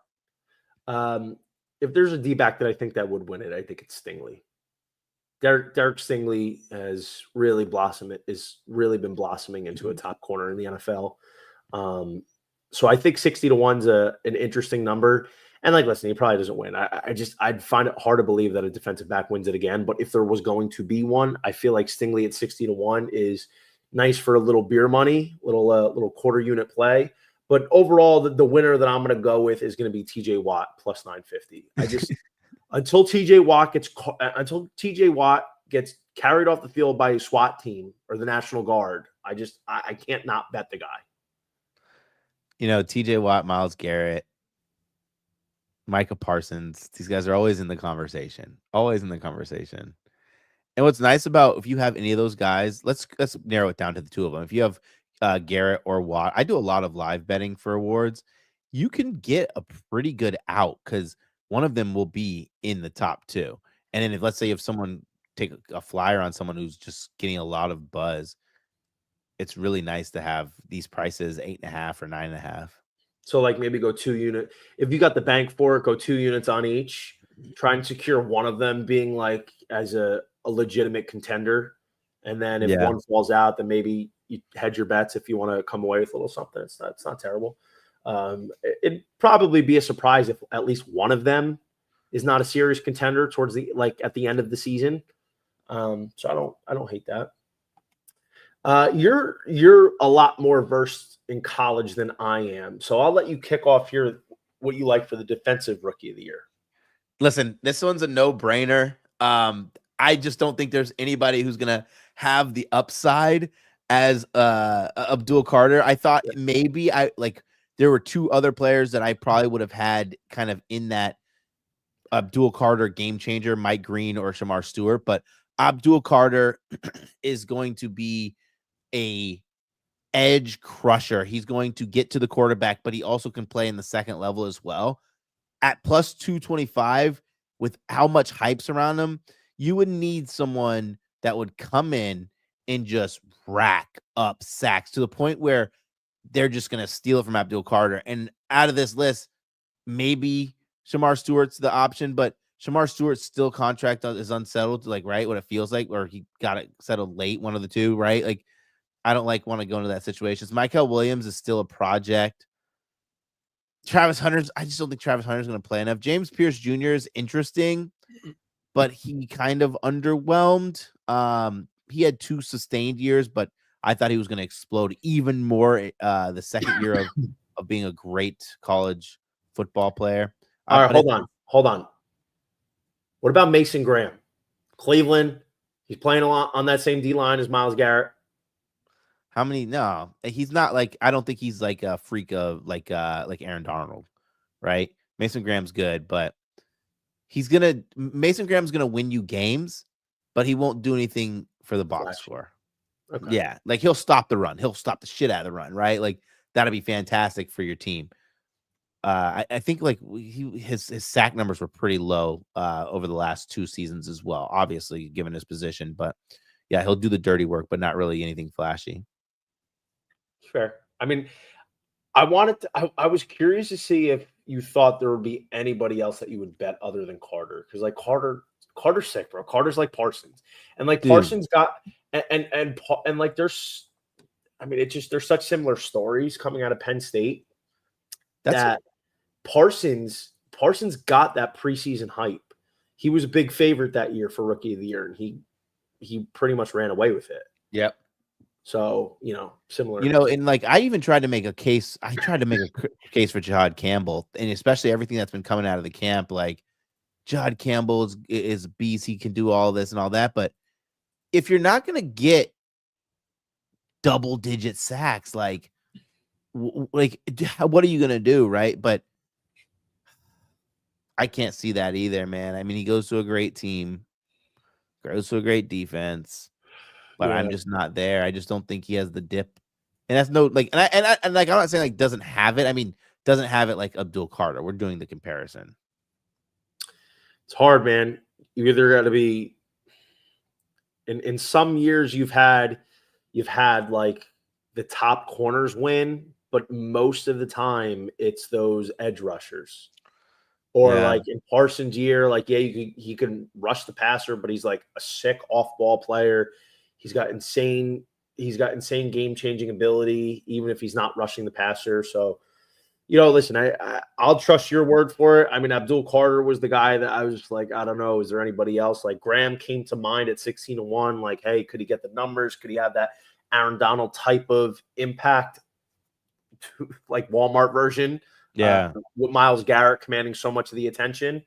If there's a D-back that I think that would win it, I think it's Stingley. Derek Stingley has really been blossoming into a top corner in the NFL. So I think 60-1 is an interesting number. And like, listen, he probably doesn't win. I'd find it hard to believe that a defensive back wins it again. But if there was going to be one, I feel like Stingley at 60-1 is nice for a little beer money, little quarter unit play. But overall, the winner that I'm going to go with is going to be TJ Watt plus 950. Until TJ Watt gets carried off the field by a SWAT team or the National Guard, I can't not bet the guy. TJ Watt, Myles Garrett, Micah Parsons, these guys are always in the conversation. Always in the conversation. And what's nice about if you have any of those guys, let's narrow it down to the two of them. If you have Garrett or Watt, I do a lot of live betting for awards. You can get a pretty good out because one of them will be in the top 2. And then let's say if someone take a flyer on someone who's just getting a lot of buzz, it's really nice to have these prices 8.5 or 9.5. So like maybe go 2 unit. If you got the bank for it, go 2 units on each. Try and secure one of them being like as a legitimate contender. And then if one falls out, then maybe you hedge your bets if you want to come away with a little something. It's not terrible. It'd probably be a surprise if at least one of them is not a serious contender towards at the end of the season. So I don't hate that. You're a lot more versed in college than I am, so I'll let you kick off what you like for the defensive rookie of the year. Listen, this one's a no-brainer. I just don't think there's anybody who's gonna have the upside as Abdul Carter. I thought maybe there were two other players that I probably would have had kind of in that Abdul Carter game changer, Mike Green or Shamar Stewart, but Abdul Carter is going to be a edge crusher. He's going to get to the quarterback, but he also can play in the second level as well. At plus 225, with how much hype's around him, you would need someone that would come in and just rack up sacks to the point where they're just going to steal it from Abdul Carter. And out of this list, maybe Shamar Stewart's the option, but Shamar Stewart's still contract is unsettled, like, right? What it feels like, or he got it settled late, one of the two, right? Like, I don't want to go into that situation. So Michael Williams is still a project. Travis Hunter's, I just don't think Travis Hunter's going to play enough. James Pierce Jr. is interesting, but he kind of underwhelmed. He had 2 sustained years, but I thought he was going to explode even more the second year of being a great college football player. All right, hold on. What about Mason Graham? Cleveland, he's playing a lot on that same D line as Myles Garrett. How many? No, he's not I don't think he's like a freak of like Aaron Donald, right? Mason Graham's good, but Mason Graham's gonna win you games, but he won't do anything for the box score. Okay. Yeah, like he'll stop the run, he'll stop the shit out of the run, right? Like that'll be fantastic for your team. I think his sack numbers were pretty low over the last 2 seasons as well, obviously given his position, but yeah, he'll do the dirty work, but not really anything flashy. Fair. I mean, I was curious to see if you thought there would be anybody else that you would bet other than Carter, because like Carter's sick, bro. Carter's like Parsons, and like Parsons got and like there's such similar stories coming out of Penn State that Parsons got that preseason hype. He was a big favorite that year for Rookie of the Year, and he pretty much ran away with it. Yep. So, similar. And like I even tried to make a case. I tried to make a case for Jihad Campbell, and especially everything that's been coming out of the camp. Like Jihad Campbell is a beast. He can do all this and all that. But if you're not going to get double-digit sacks, what are you going to do, right? But I can't see that either, man. I mean, he goes to a great team, goes to a great defense. But yeah. I'm just not there. I just don't think he has the dip, and that's I'm not saying doesn't have it. I mean, doesn't have it like Abdul Carter. We're doing the comparison. It's hard, man. You either got to be in some years you've had like the top corners win, but most of the time it's those edge rushers. Or like in Parsons' year, he can rush the passer, but he's like a sick off-ball player. He's got insane game-changing ability, even if he's not rushing the passer. So, listen, I'll trust your word for it. I mean, Abdul Carter was the guy that I was just like, I don't know, is there anybody else? Like Graham came to mind at 16-1. Like, hey, could he get the numbers? Could he have that Aaron Donald type of impact, like Walmart version? Yeah, with Myles Garrett commanding so much of the attention.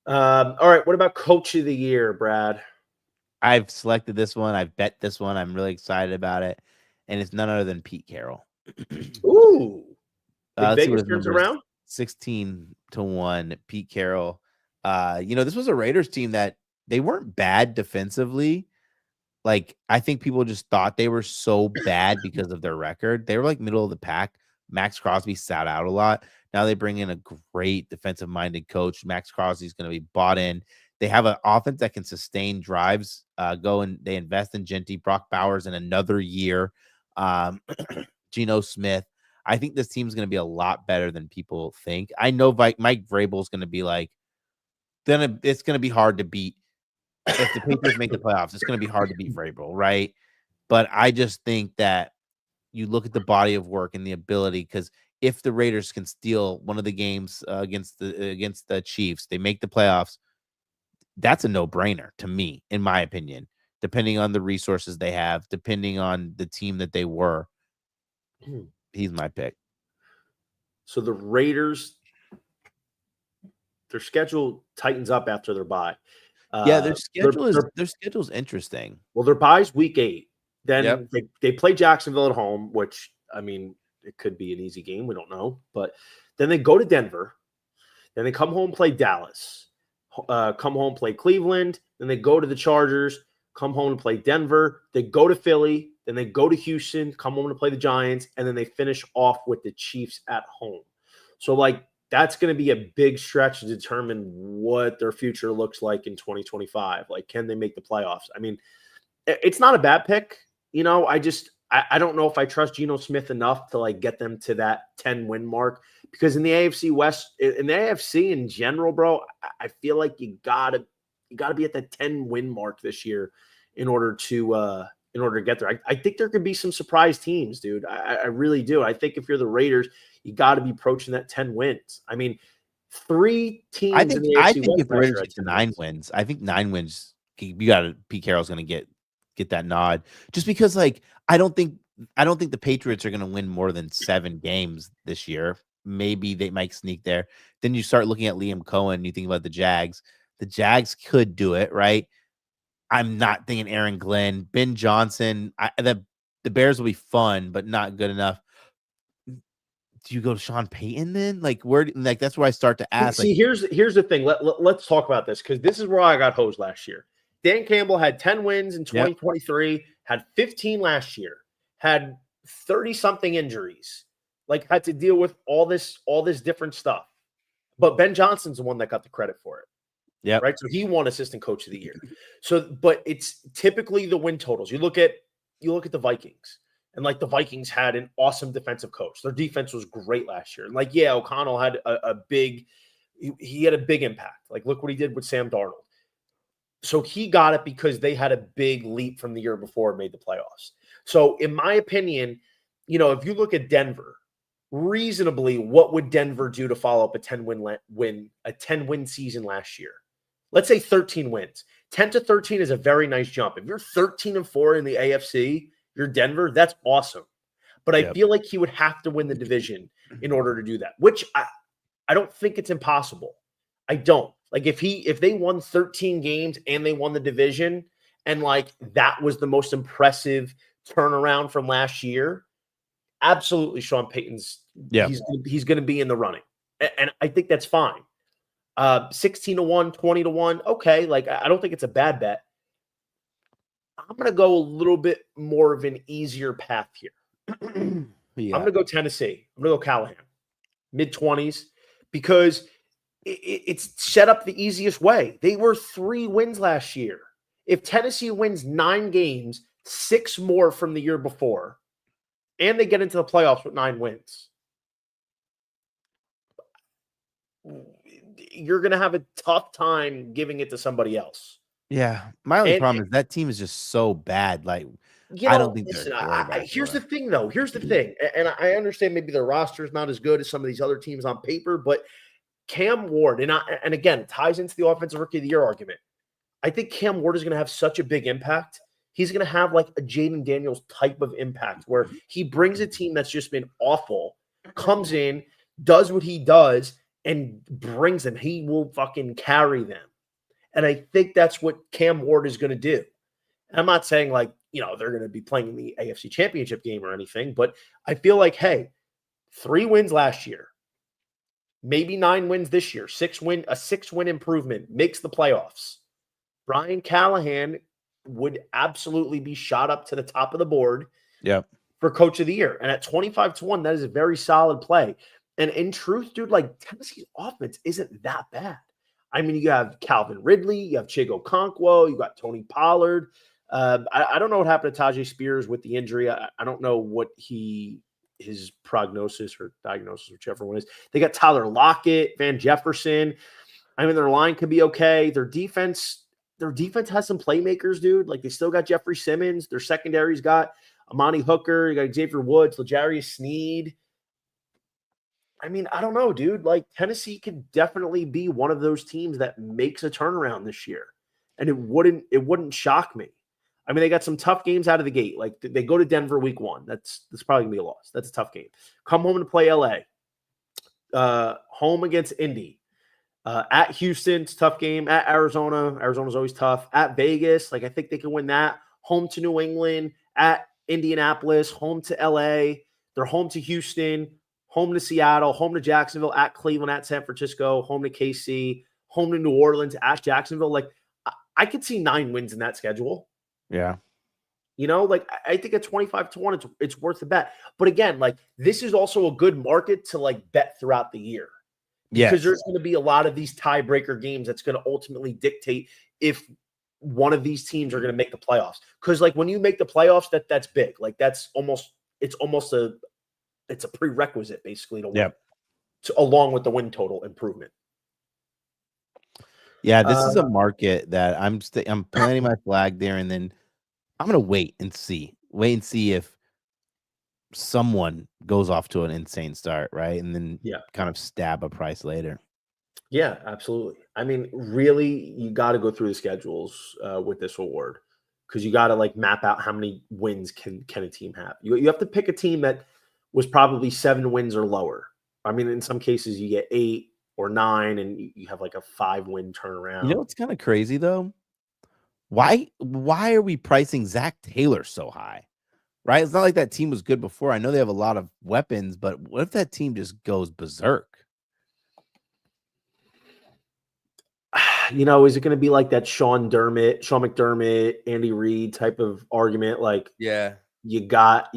All right, what about Coach of the Year, Brad? I've selected this one. I've bet this one. I'm really excited about it, and it's none other than Pete Carroll. Ooh, Vegas turns around 16-1. Pete Carroll. This was a Raiders team that they weren't bad defensively. Like I think people just thought they were so bad because of their record. They were like middle of the pack. Max Crosby sat out a lot. Now they bring in a great defensive-minded coach. Max Crosby's going to be bought in. They have an offense that can sustain drives. They invest in Genty, Brock Bowers in another year. Geno Smith. I think this team's going to be a lot better than people think. I know Mike Vrabel's going to be it's going to be hard to beat. If the Patriots make the playoffs, it's going to be hard to beat Vrabel, right? But I just think that you look at the body of work and the ability, because if the Raiders can steal one of the games against the Chiefs, they make the playoffs. that's a no-brainer to me, in my opinion, depending on the resources they have, depending on the team that they were. He's my pick. So the Raiders, their schedule tightens up after their bye. Yeah, their Their, schedule is their, their schedule's interesting. well, their bye's week 8. Yep. Then they play Jacksonville at home, which, I mean, it could be an easy game. We don't know. But then they go to Denver. Then they come home, play Dallas. Come home, play Cleveland. Then they go to the Chargers. Come home and play Denver. They go to Philly. Then they go to Houston. Come home to play the Giants. And then they finish off with the Chiefs at home. So, like, that's going to be a big stretch to determine what their future looks like in 2025. Like, can they make the playoffs? I mean, it's not a bad pick. You know, I don't know if I trust Geno Smith enough to like get them to that 10-win mark, because in the AFC West, in the AFC in general, bro, I feel like you gotta be at the 10-win mark this year in order to get there. I think there could be some surprise teams, dude. I really do. I think if you're the Raiders, you got to be approaching that 10 wins. I mean, 3 teams in the I AFC think West if the Raiders get to 9 wins, I think 9 wins, you got to Pete Carroll's going to get that nod, just because like I don't think the Patriots are going to win more than 7 games this year. Maybe they might sneak there. Then you start looking at Liam Cohen, you think about the Jags. The Jags could do it, right? I'm not thinking Aaron Glenn, Ben Johnson. The Bears will be fun, but not good enough. Do you go to Sean Payton then? Like where? Like that's where I start to ask. See, here's the thing. Let's talk about this, because this is where I got hosed last year. Dan Campbell had 10 wins in 2023, had 15 last year, had 30-something injuries, like had to deal with all this different stuff. But Ben Johnson's the one that got the credit for it. Yeah. Right. So he won Assistant Coach of the Year. So, but it's typically the win totals. You look at the Vikings, and like the Vikings had an awesome defensive coach. Their defense was great last year. And like, yeah, O'Connell had he had a big impact. Like, look what he did with Sam Darnold. So he got it because they had a big leap from the year before and made the playoffs. So in my opinion, you know, if you look at Denver, reasonably, what would Denver do to follow up a 10-win season last year? Let's say 13 wins. 10 to 13 is a very nice jump. If you're 13-4 in the AFC, you're Denver, that's awesome. But I feel like he would have to win the division in order to do that, which I don't think it's impossible. I don't. Like if they won 13 games and they won the division, and like that was the most impressive turnaround from last year, absolutely Sean Payton's he's going to be in the running. And I think that's fine. 16-1, 20-1. Okay. Like, I don't think it's a bad bet. I'm going to go a little bit more of an easier path here. I'm going to go Tennessee. I'm going to go Callahan, mid-20s, because it's set up the easiest way. They were 3 wins last year. If Tennessee wins 9 games, 6 more from the year before, and they get into the playoffs with 9 wins, you're going to have a tough time giving it to somebody else. Yeah. My only problem is that team is just so bad. Like, I don't think listen, they're here's the thing, though. Here's the thing. And I understand maybe their roster is not as good as some of these other teams on paper, but Cam Ward, and again, it ties into the Offensive Rookie of the Year argument. I think Cam Ward is going to have such a big impact. He's going to have like a Jaden Daniels type of impact where he brings a team that's just been awful, comes in, does what he does, and brings them. He will fucking carry them. And I think that's what Cam Ward is going to do. And I'm not saying like, you know, they're going to be playing in the AFC Championship game or anything, but I feel like, hey, 3 wins last year, maybe 9 wins this year, a 6-win improvement, makes the playoffs. Brian Callahan would absolutely be shot up to the top of the board for Coach of the Year. And at 25-1, that is a very solid play. And in truth, dude, like Tennessee's offense isn't that bad. I mean, you have Calvin Ridley, you have Chigo Okonkwo, you got Tony Pollard. I don't know what happened to Tajay Spears with the injury. I don't know what his prognosis or diagnosis, whichever one is. They got Tyler Lockett, Van Jefferson. I mean, their line could be okay. Their defense has some playmakers, dude. Like, they still got Jeffrey Simmons. Their secondary's got Amani Hooker. You got Xavier Woods, L'Jarius Sneed. I mean, I don't know, dude. Like Tennessee could definitely be one of those teams that makes a turnaround this year, and it wouldn't shock me. I mean, they got some tough games out of the gate. Like they go to Denver week 1. That's probably gonna be a loss. That's a tough game. Come home and play LA. Home against Indy. At Houston, it's a tough game. At Arizona, Arizona's always tough. At Vegas, like I think they can win that. Home to New England. At Indianapolis. Home to LA. They're home to Houston. Home to Seattle. Home to Jacksonville. At Cleveland. At San Francisco. Home to KC. Home to New Orleans. At Jacksonville. Like I could see 9 wins in that schedule. Yeah. You know, like I think at 25-1, it's worth the bet. But again, like this is also a good market to like bet throughout the year. Because there's going to be a lot of these tiebreaker games that's going to ultimately dictate if one of these teams are going to make the playoffs. Because like when you make the playoffs, that's big. Like it's almost a prerequisite basically to win, along with the win total improvement. Yeah, this is a market that I'm planting my flag there, and then I'm gonna wait and see if someone goes off to an insane start, right? And then kind of stab a price later. Yeah, absolutely. I mean, really, you got to go through the schedules with this award because you got to like map out how many wins can a team have. You have to pick a team that was probably 7 wins or lower. I mean, in some cases, you get 8 or 9, and you have like a 5-win turnaround. You know what's kind of crazy though? Why are we pricing Zach Taylor so high? Right? It's not like that team was good before. I know they have a lot of weapons, but what if that team just goes berserk? You know, is it going to be like that Sean McDermott, Andy Reid type of argument? Like, you got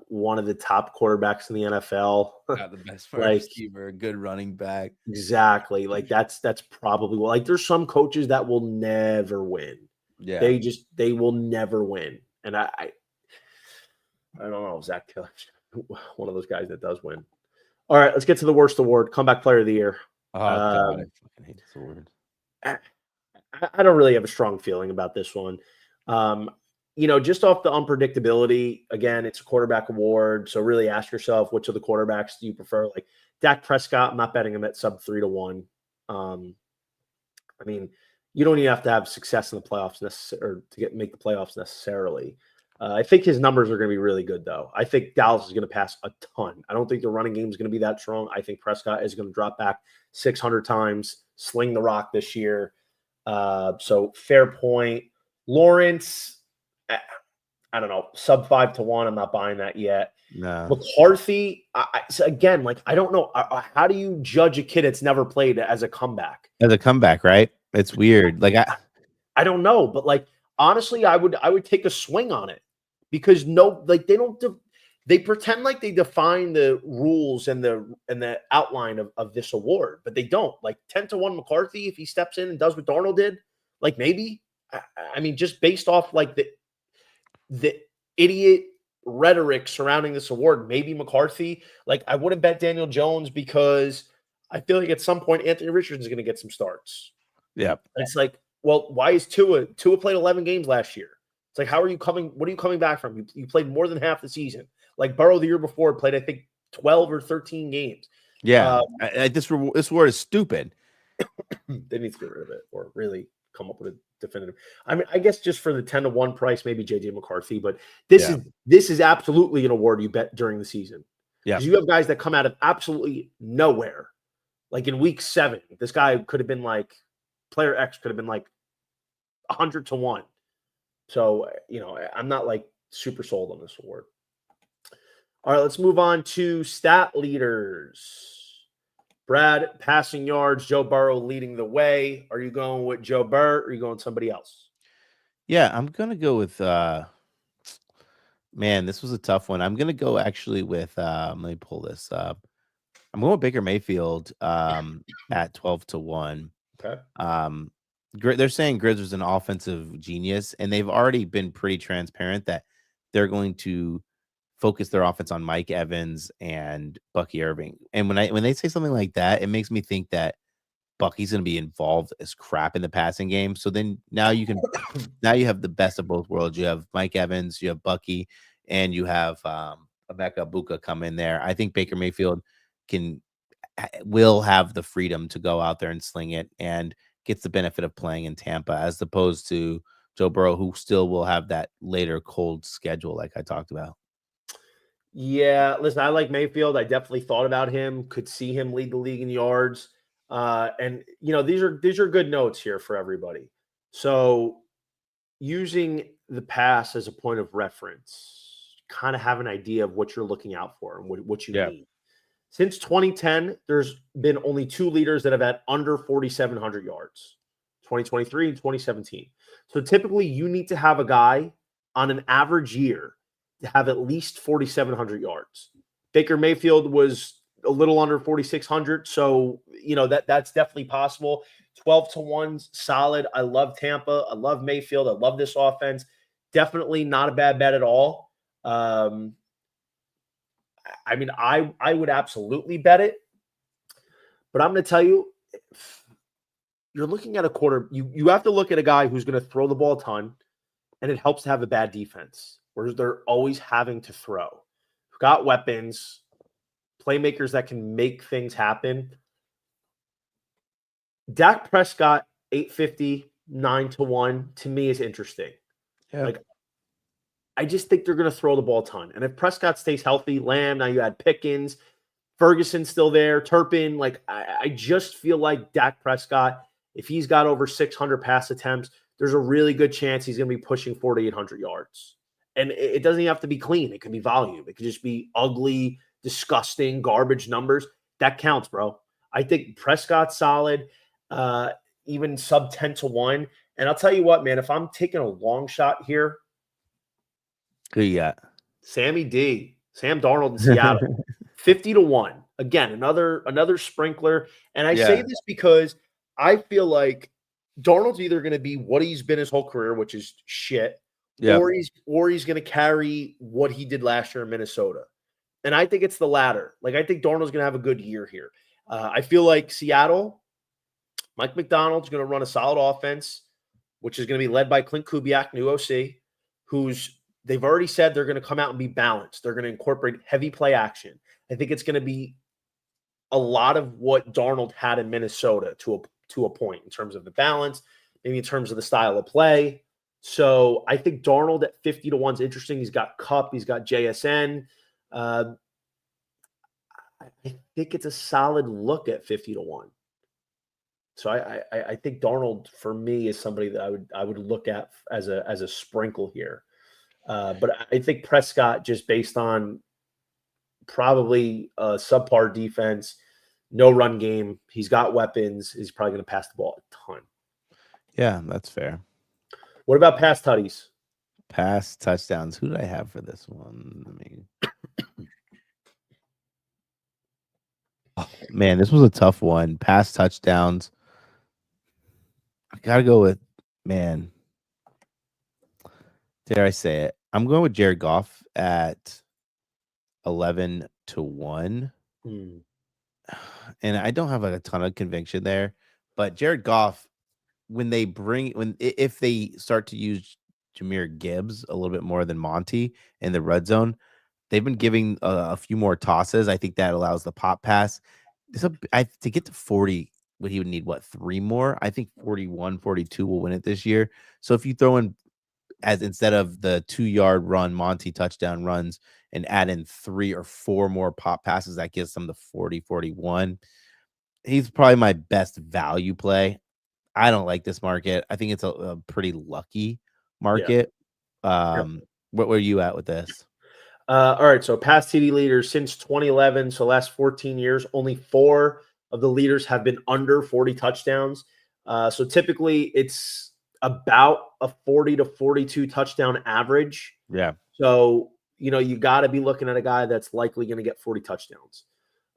one of the top quarterbacks in the NFL. Got the best receiver, a good running back. Exactly. Like that's probably like there's some coaches that will never win. Yeah. They will never win. And I don't know. Zach Taylor, one of those guys that does win. All right, let's get to the worst award, Comeback Player of the Year. Oh, God, I fucking hate this award. I don't really have a strong feeling about this one. You know, just off the unpredictability, again, it's a quarterback award. So really ask yourself, which of the quarterbacks do you prefer? Like Dak Prescott, I'm not betting him at sub 3-1. I mean, you don't even have to have success in the playoffs or to make the playoffs necessarily. I think his numbers are going to be really good, though. I think Dallas is going to pass a ton. I don't think the running game is going to be that strong. I think Prescott is going to drop back 600 times, sling the rock this year. So fair point. Lawrence, I don't know, sub 5-1. I'm not buying that yet. No. McCarthy, so again, like I don't know. How do you judge a kid that's never played as a comeback? As a comeback, right? It's weird. Like I don't know, but like honestly, I would take a swing on it because they pretend like they define the rules and the outline of this award, but they don't. Like 10-1 McCarthy, if he steps in and does what Darnold did, like maybe. I mean, just based off like the idiot rhetoric surrounding this award, maybe McCarthy. Like I wouldn't bet Daniel Jones because I feel like at some point Anthony Richardson is going to get some starts. Yeah, it's like, well, why is Tua played 11 games last year? It's like, what are you coming back from? You played more than half the season. Like Burrow the year before played, I think 12 or 13 games. Yeah, this award is stupid. They need to get rid of it or really come up with a definitive. I mean, I guess just for the 10-1 price, maybe JJ McCarthy, but this is absolutely an award you bet during the season. Yeah, because you have guys that come out of absolutely nowhere. Like in week 7, this guy could have been like player X could have been like 100-1. So, you know, I'm not like super sold on this award. All right, let's move on to stat leaders. Brad, passing yards, Joe Burrow leading the way. Are you going with Joe Burrow or are you going with somebody else? Yeah, I'm going to go with man, this was a tough one. I'm going to go actually with let me pull this up. I'm going with Baker Mayfield at 12-1. Okay. They're saying Grizzlies an offensive genius, and they've already been pretty transparent that they're going to focus their offense on Mike Evans and Bucky Irving. And when they say something like that, it makes me think that Bucky's going to be involved as crap in the passing game. So then now you have the best of both worlds. You have Mike Evans, you have Bucky, and you have Emeka Buka come in there. I think Baker Mayfield can will have the freedom to go out there and sling it and gets the benefit of playing in Tampa, as opposed to Joe Burrow, who still will have that later cold schedule, like I talked about. Yeah, listen, I like Mayfield. I definitely thought about him, could see him lead the league in yards. And these are good notes here for everybody. So using the pass as a point of reference, kind of have an idea of what you're looking out for and what you Yeah. need. Since 2010, there's been only 2 leaders that have had under 4,700 yards, 2023 and 2017. So typically you need to have a guy on an average year to have at least 4,700 yards. Baker Mayfield was a little under 4,600. So, that's definitely possible. 12-1's solid. I love Tampa. I love Mayfield. I love this offense. Definitely not a bad bet at all. I would absolutely bet it, but I'm going to tell you, you're looking at a quarter. You have to look at a guy who's going to throw the ball a ton, and it helps to have a bad defense, where they're always having to throw. Got weapons, playmakers that can make things happen. Dak Prescott, 850, 9-1, to me is interesting. Yeah. Like, I just think they're going to throw the ball a ton. And if Prescott stays healthy, Lamb, now you add Pickens, Ferguson's still there, Turpin. Like, I just feel like Dak Prescott, if he's got over 600 pass attempts, there's a really good chance he's going to be pushing 4,800 yards. And it doesn't even have to be clean. It could be volume. It could just be ugly, disgusting, garbage numbers. That counts, bro. I think Prescott's solid, even sub 10-1. And I'll tell you what, man, if I'm taking a long shot here, who you got? Sam Darnold in Seattle, 50-1. Again, another sprinkler. And I say this because I feel like Darnold's either going to be what he's been his whole career, which is shit, or he's going to carry what he did last year in Minnesota. And I think it's the latter. Like, I think Darnold's going to have a good year here. I feel like Seattle, Mike McDonald's going to run a solid offense, which is going to be led by Clint Kubiak, new OC, they've already said they're going to come out and be balanced. They're going to incorporate heavy play action. I think it's going to be a lot of what Darnold had in Minnesota to a point, in terms of the balance, maybe in terms of the style of play. So I think Darnold at 50-1 is interesting. He's got Kupp, he's got JSN. I think it's a solid look at 50-1. So I think Darnold, for me, is somebody that I would look at as a sprinkle here. But I think Prescott, just based on probably a subpar defense, no run game, he's got weapons, he's probably going to pass the ball a ton. Yeah, that's fair. What about pass tutties? Pass touchdowns. Who do I have for this one? Oh, man, this was a tough one. Pass touchdowns. I got to go with, man, dare I say it? I'm going with Jared Goff at 11-1. And I don't have a ton of conviction there, but Jared Goff, if they start to use Jahmyr Gibbs a little bit more than Monty in the red zone, they've been giving a few more tosses. I think that allows the pop pass. To get to 40, he would need 3 more? I think 41, 42 will win it this year. So if you throw in, as instead of the 2-yard run, Monty touchdown runs, and add in 3 or 4 more pop passes, that gives them the 40, 41. He's probably my best value play. I don't like this market. I think it's a pretty lucky market. Yeah. What were you at with this? All right. So pass TD leaders since 2011. So last 14 years, only 4 of the leaders have been under 40 touchdowns. So typically it's about a 40 to 42 touchdown average. Yeah. So, you got to be looking at a guy that's likely going to get 40 touchdowns.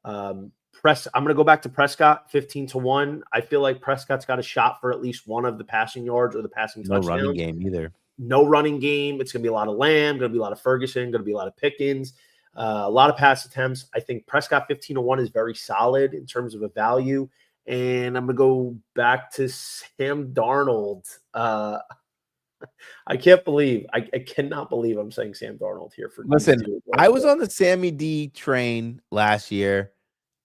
I'm going to go back to Prescott, 15-1. I feel like Prescott's got a shot for at least one of the passing yards or the passing touchdowns. No running game either. No running game. It's going to be a lot of Lamb, going to be a lot of Ferguson, going to be a lot of Pickens, a lot of pass attempts. I think Prescott 15-1 is very solid in terms of a value. And I'm going to go back to Sam Darnold. I cannot believe I'm saying Sam Darnold here. Listen, I was on the Sammy D train last year.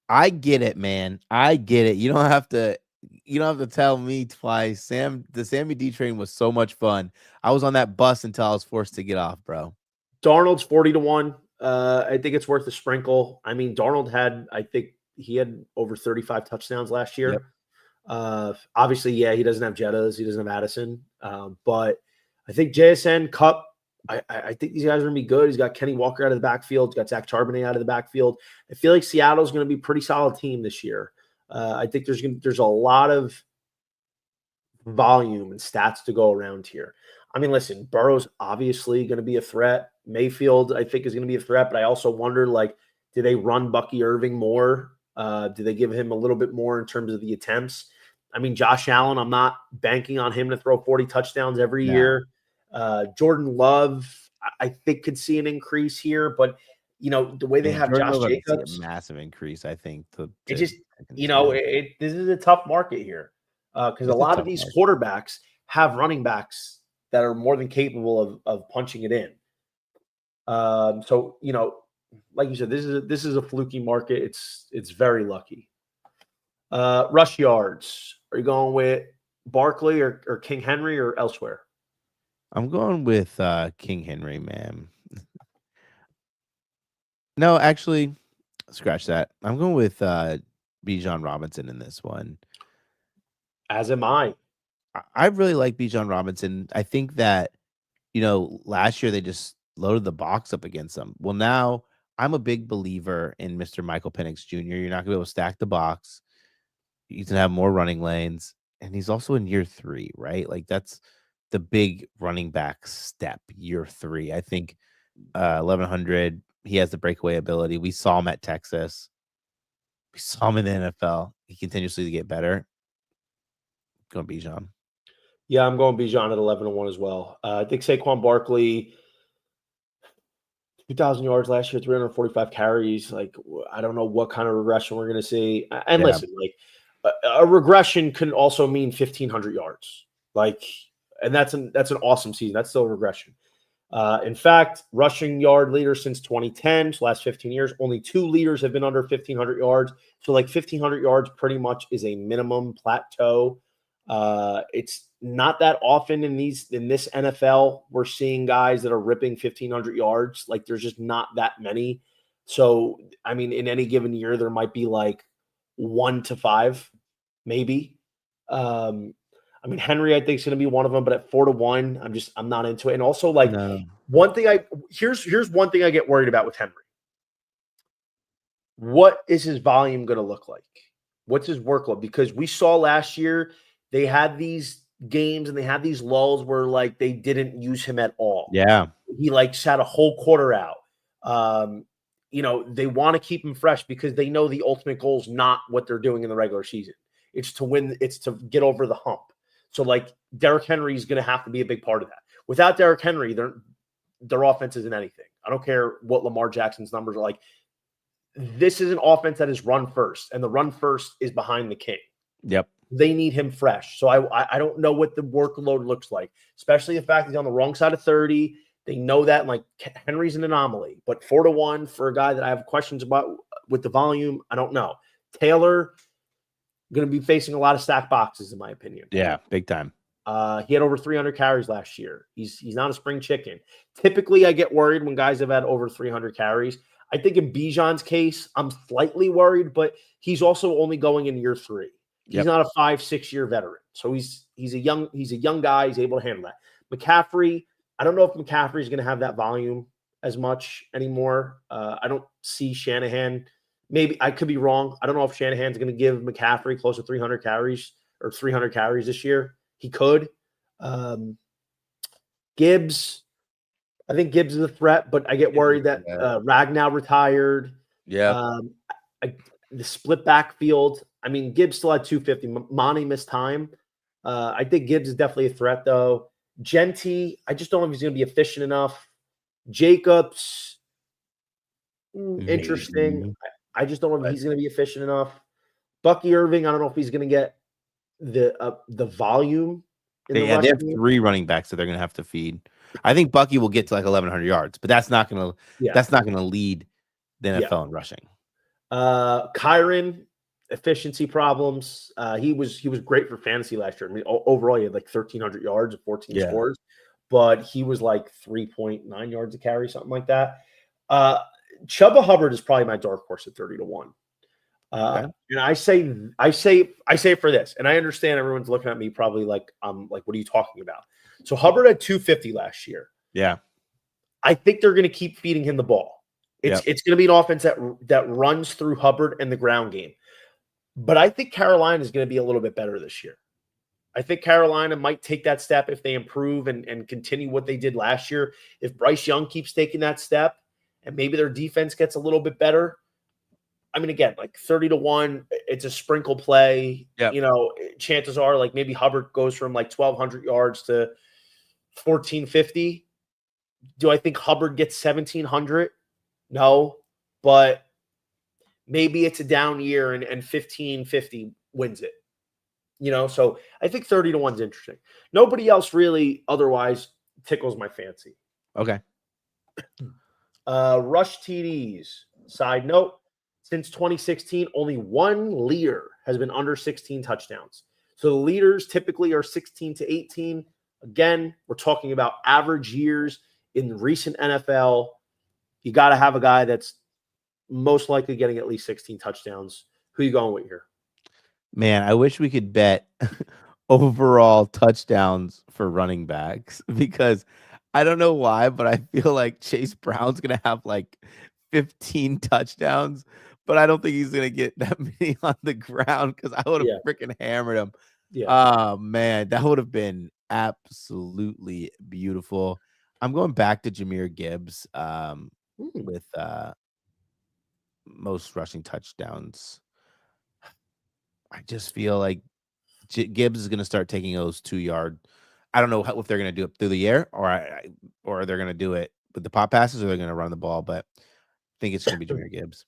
I get it, man. I get it. You don't have to tell me twice. The Sammy D train was so much fun. I was on that bus until I was forced to get off, bro. Darnold's 40-1. I think it's worth a sprinkle. I mean, I think he had over 35 touchdowns last year. Yep. Obviously, yeah, he doesn't have Jettas, he doesn't have Addison, but I think JSN Cup. I think these guys are gonna be good. He's got Kenny Walker out of the backfield. He's got Zach Charbonnet out of the backfield. I feel like Seattle's going to be a pretty solid team this year. I think there's a lot of volume and stats to go around here. I mean, listen, Burrow's obviously going to be a threat. Mayfield, I think, is going to be a threat, but I also wonder, like, do they run Bucky Irving more? Do they give him a little bit more in terms of the attempts? I mean, Josh Allen, I'm not banking on him to throw 40 touchdowns every year. Jordan Love, I think, could see an increase here, but the way they have Jordan Josh Love Jacobs, a massive increase, I think. this is a tough market here because a lot of these quarterbacks have running backs that are more than capable of punching it in. So like you said, this is a fluky market. It's very lucky. Rush yards. Are you going with Barkley or King Henry or elsewhere? I'm going with King Henry, man. No, actually, scratch that. I'm going with Bijan Robinson in this one. As am I. I really like Bijan Robinson. I think that, last year they just loaded the box up against them. Well, now I'm a big believer in Mr. Michael Penix Jr. You're not going to be able to stack the box. He's going to have more running lanes. And he's also in year 3, right? Like, that's the big running back step, year 3. I think 1,100, he has the breakaway ability. We saw him at Texas. We saw him in the NFL. He continuously to get better. Going Bijan. Yeah, I'm going Bijan at 11-1 as well. I think Saquon Barkley, 2,000 yards last year, 345 carries. Like, I don't know what kind of regression we're going to see. And listen, like, a regression can also mean 1,500 yards. Like, and that's an awesome season. That's still a regression. In fact, rushing yard leader since 2010, so last 15 years, only 2 leaders have been under 1,500 yards. So, like, 1,500 yards pretty much is a minimum plateau. It's not that often in this NFL we're seeing guys that are ripping 1,500 yards. Like, there's just not that many. So, I mean, in any given year, there might be like 1 to 5, maybe. I mean, Henry, I think, is going to be one of them, but at 4-1, I'm not into it. And also, like, here's one thing I get worried about with Henry. What is his volume going to look like? What's his workload? Because we saw last year they had these games and they had these lulls where, like, they didn't use him at all. Yeah. He, like, sat a whole quarter out. They want to keep him fresh because they know the ultimate goal is not what they're doing in the regular season. It's to win. It's to get over the hump. So, like, Derrick Henry is going to have to be a big part of that. Without Derrick Henry, their offense isn't anything. I don't care what Lamar Jackson's numbers are like. This is an offense that is run first, and the run first is behind the king. Yep. They need him fresh. So I don't know what the workload looks like, especially the fact he's on the wrong side of 30. They know that, and, like, Henry's an anomaly. But 4-1 for a guy that I have questions about with the volume, I don't know. Taylor going to be facing a lot of stack boxes, in my opinion. Yeah, big time. He had over 300 carries last year. He's not a spring chicken. Typically, I get worried when guys have had over 300 carries. I think in Bijan's case, I'm slightly worried, but he's also only going in year 3. He's not a 5-6 year veteran. So he's a young guy. He's able to handle that. McCaffrey, I don't know if McCaffrey is going to have that volume as much anymore. I don't see Shanahan. Maybe I could be wrong. I don't know if Shanahan's going to give McCaffrey close to 300 carries or 300 carries this year. He could. Gibbs, I think Gibbs is a threat, but I get worried that Ragnow retired. Yeah. The split backfield. I mean, Gibbs still had 250. Monty missed time. I think Gibbs is definitely a threat, though. Genty, I just don't know if he's going to be efficient enough. Jacobs, interesting. I just don't know if he's going to be efficient enough. Bucky Irving, I don't know if he's going to get the volume. They have 3 running backs that they're going to have to feed. I think Bucky will get to like 1,100 yards, but that's not going to lead the NFL in rushing. Kyron, efficiency problems. He was great for fantasy last year. I mean, overall, he had like 1,300 yards and 14 Yeah. scores, but he was like 3.9 yards a carry, something like that. Chuba Hubbard is probably my dark horse at 30-1. Okay. And I say it for this, and I understand everyone's looking at me probably like, what are you talking about? So Hubbard had 250 last year. Yeah. I think they're going to keep feeding him the ball. It's going to be an offense that runs through Hubbard and the ground game. But I think Carolina is going to be a little bit better this year. I think Carolina might take that step if they improve and continue what they did last year. If Bryce Young keeps taking that step and maybe their defense gets a little bit better. I mean, again, like 30-1, it's a sprinkle play. Yep. You know, chances are like maybe Hubbard goes from like 1,200 yards to 1,450. Do I think Hubbard gets 1,700? No, but maybe it's a down year and 1,550 wins it. You know, so I think 30-1 is interesting. Nobody else really otherwise tickles my fancy. Okay. Rush TDs. Side note, since 2016, only one leader has been under 16 touchdowns. So the leaders typically are 16 to 18. Again, we're talking about average years in recent NFL. You got to have a guy that's most likely getting at least 16 touchdowns. Who are you going with here? Man, I wish we could bet overall touchdowns for running backs because I don't know why, but I feel like Chase Brown's going to have like 15 touchdowns, but I don't think he's going to get that many on the ground because I would have freaking hammered him. Yeah. Oh, man, that would have been absolutely beautiful. I'm going back to Jahmyr Gibbs with most rushing touchdowns. I just feel like Gibbs is going to start taking those 2-yard. I don't know if they're going to do it through the air or they're going to do it with the pop passes or they're going to run the ball, but I think it's going to be Jahmyr Gibbs.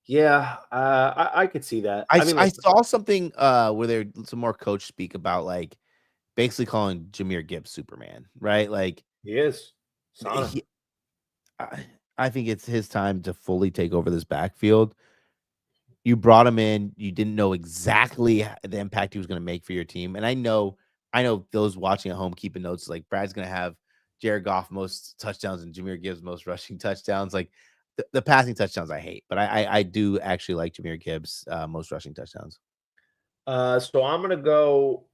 Yeah, I could see that. I saw something where there's some more coach speak about like basically calling Jahmyr Gibbs Superman, right? Like he is. I think it's his time to fully take over this backfield. You brought him in. You didn't know exactly the impact he was going to make for your team. And I know those watching at home keeping notes like Brad's going to have Jared Goff most touchdowns and Jahmyr Gibbs most rushing touchdowns. Like the passing touchdowns I hate, but I do actually like Jahmyr Gibbs most rushing touchdowns. So I'm going to go.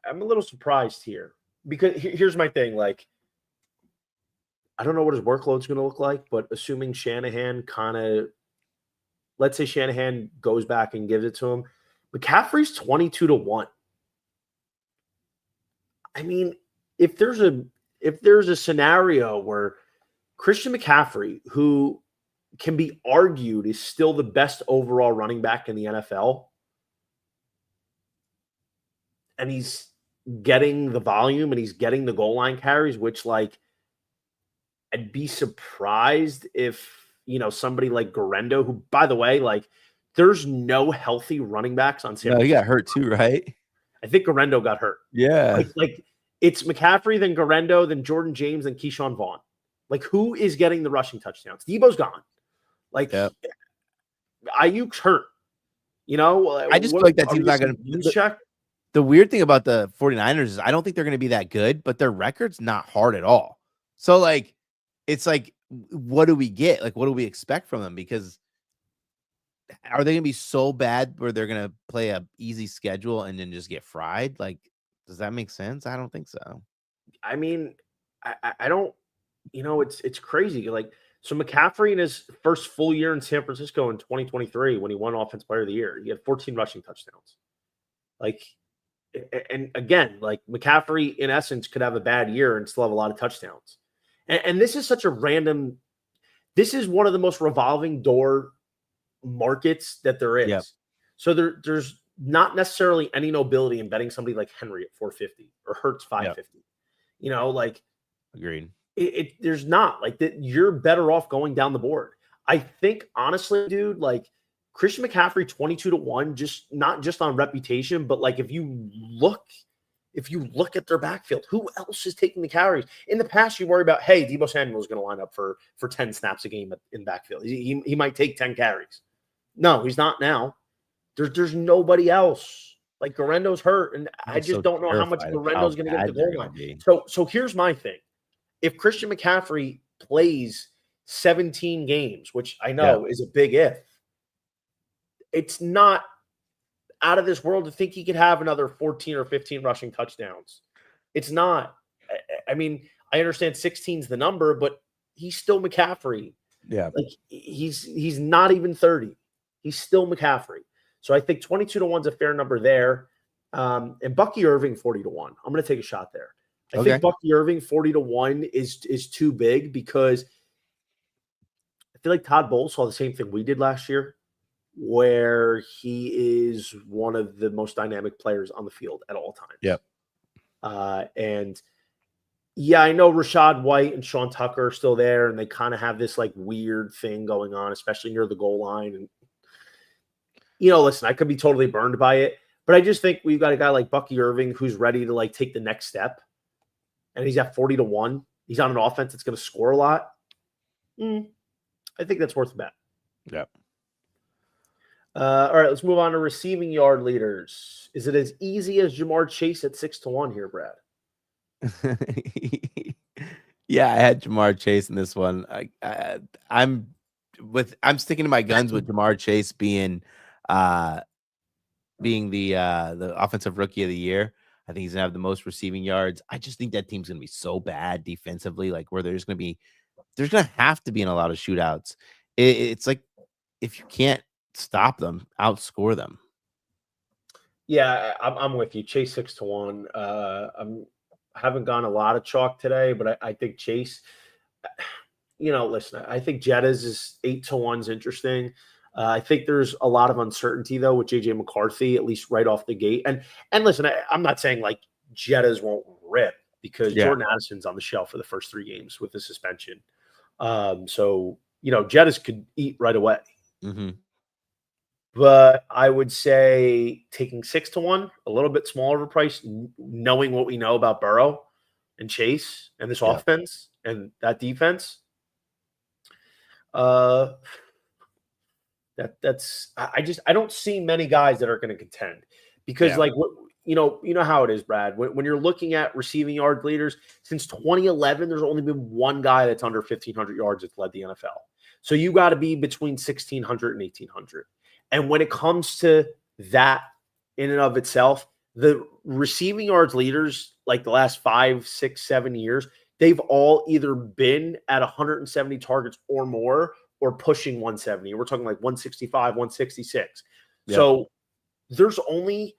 I'm a little surprised here because here's my thing. Like, I don't know what his workload's going to look like, but assuming Shanahan let's say Shanahan goes back and gives it to him, McCaffrey's 22-1. I mean, if there's a scenario where Christian McCaffrey, who can be argued is still the best overall running back in the NFL, and he's getting the volume and he's getting the goal line carries, which like I'd be surprised if, you know, somebody like Garendo, who, by the way, like there's no healthy running backs on San Francisco. He got hurt too, right? I think Garendo got hurt. Yeah. Like it's McCaffrey, then Garendo, then Jordan James, then Keyshawn Vaughn. Like who is getting the rushing touchdowns? Debo's gone. Like Ayuk's hurt. You know, I just feel like that team's not going to check. The weird thing about the 49ers is I don't think they're going to be that good, but their record's not hard at all. So like, it's like, what do we get? Like, what do we expect from them? Because are they going to be so bad where they're going to play a easy schedule and then just get fried? Like, does that make sense? I don't think so. I mean, I don't, you know, it's crazy. Like, so McCaffrey in his first full year in San Francisco in 2023, when he won Offensive Player of the Year, he had 14 rushing touchdowns. Like, and again, like McCaffrey in essence could have a bad year and still have a lot of touchdowns. And this is such a random, this is one of the most revolving door markets that there is. Yep. So there's not necessarily any nobility in betting somebody like Henry at 450 or Hurts 550. Yep. You know, like agreed. There's not like that. You're better off going down the board. I think honestly, dude, like Christian McCaffrey 22-1, just not just on reputation, but like if you look if you look at their backfield, who else is taking the carries? In the past, you worry about, hey, Deebo Samuel is going to line up for 10 snaps a game in backfield. He might take 10 carries. No, he's not now. There's nobody else. Like Garendo's hurt, and I just don't know how much Garendo's going to get the goal line. So here's my thing. If Christian McCaffrey plays 17 games, which I know is a big if, it's not out of this world to think he could have another 14 or 15 rushing touchdowns. It's not. I mean, I understand 16 is the number, but he's still McCaffrey. Yeah. Like he's not even 30. He's still McCaffrey. So I think 22-1 is a fair number there. And Bucky Irving 40-1. I'm going to take a shot there. I think Bucky Irving 40-1 is too big because I feel like Todd Bowles saw the same thing we did last year, where he is one of the most dynamic players on the field at all times. Yep. And yeah, I know Rashad White and Sean Tucker are still there, and they kind of have this like weird thing going on, especially near the goal line. And listen, I could be totally burned by it, but I just think we've got a guy like Bucky Irving who's ready to like take the next step, and he's at 40-1. He's on an offense that's going to score a lot. I think that's worth a bet. Yep. All right, let's move on to receiving yard leaders. Is it as easy as Jamar Chase at 6-1 here, Brad? Yeah, I had Jamar Chase in this one. I'm sticking to my guns with Jamar Chase being the offensive rookie of the year. I think he's gonna have the most receiving yards. I just think that team's gonna be so bad defensively, like where there's gonna have to be in a lot of shootouts. It's like if you can't stop them, outscore them. Yeah, I'm with you. Chase 6-1. I haven't gone a lot of chalk today, but I think Chase. Listen, I think Jettas is 8-1 is interesting. I think there's a lot of uncertainty though with JJ McCarthy, at least right off the gate. And listen, I'm not saying like Jettas won't rip because Jordan Addison's on the shelf for the first 3 games with the suspension. So Jettas could eat right away. Mm-hmm. But I would say taking 6-1, a little bit smaller of a price, knowing what we know about Burrow and Chase and this offense and that defense. I don't see many guys that are going to contend because you know how it is, Brad. When you're looking at receiving yard leaders since 2011, there's only been one guy that's under 1,500 yards that's led the NFL. So you got to be between 1,600 and 1,800. And when it comes to that in and of itself, the receiving yards leaders, like the last 5, 6, 7 years, they've all either been at 170 targets or more or pushing 170. We're talking like 165, 166. Yep. So there's only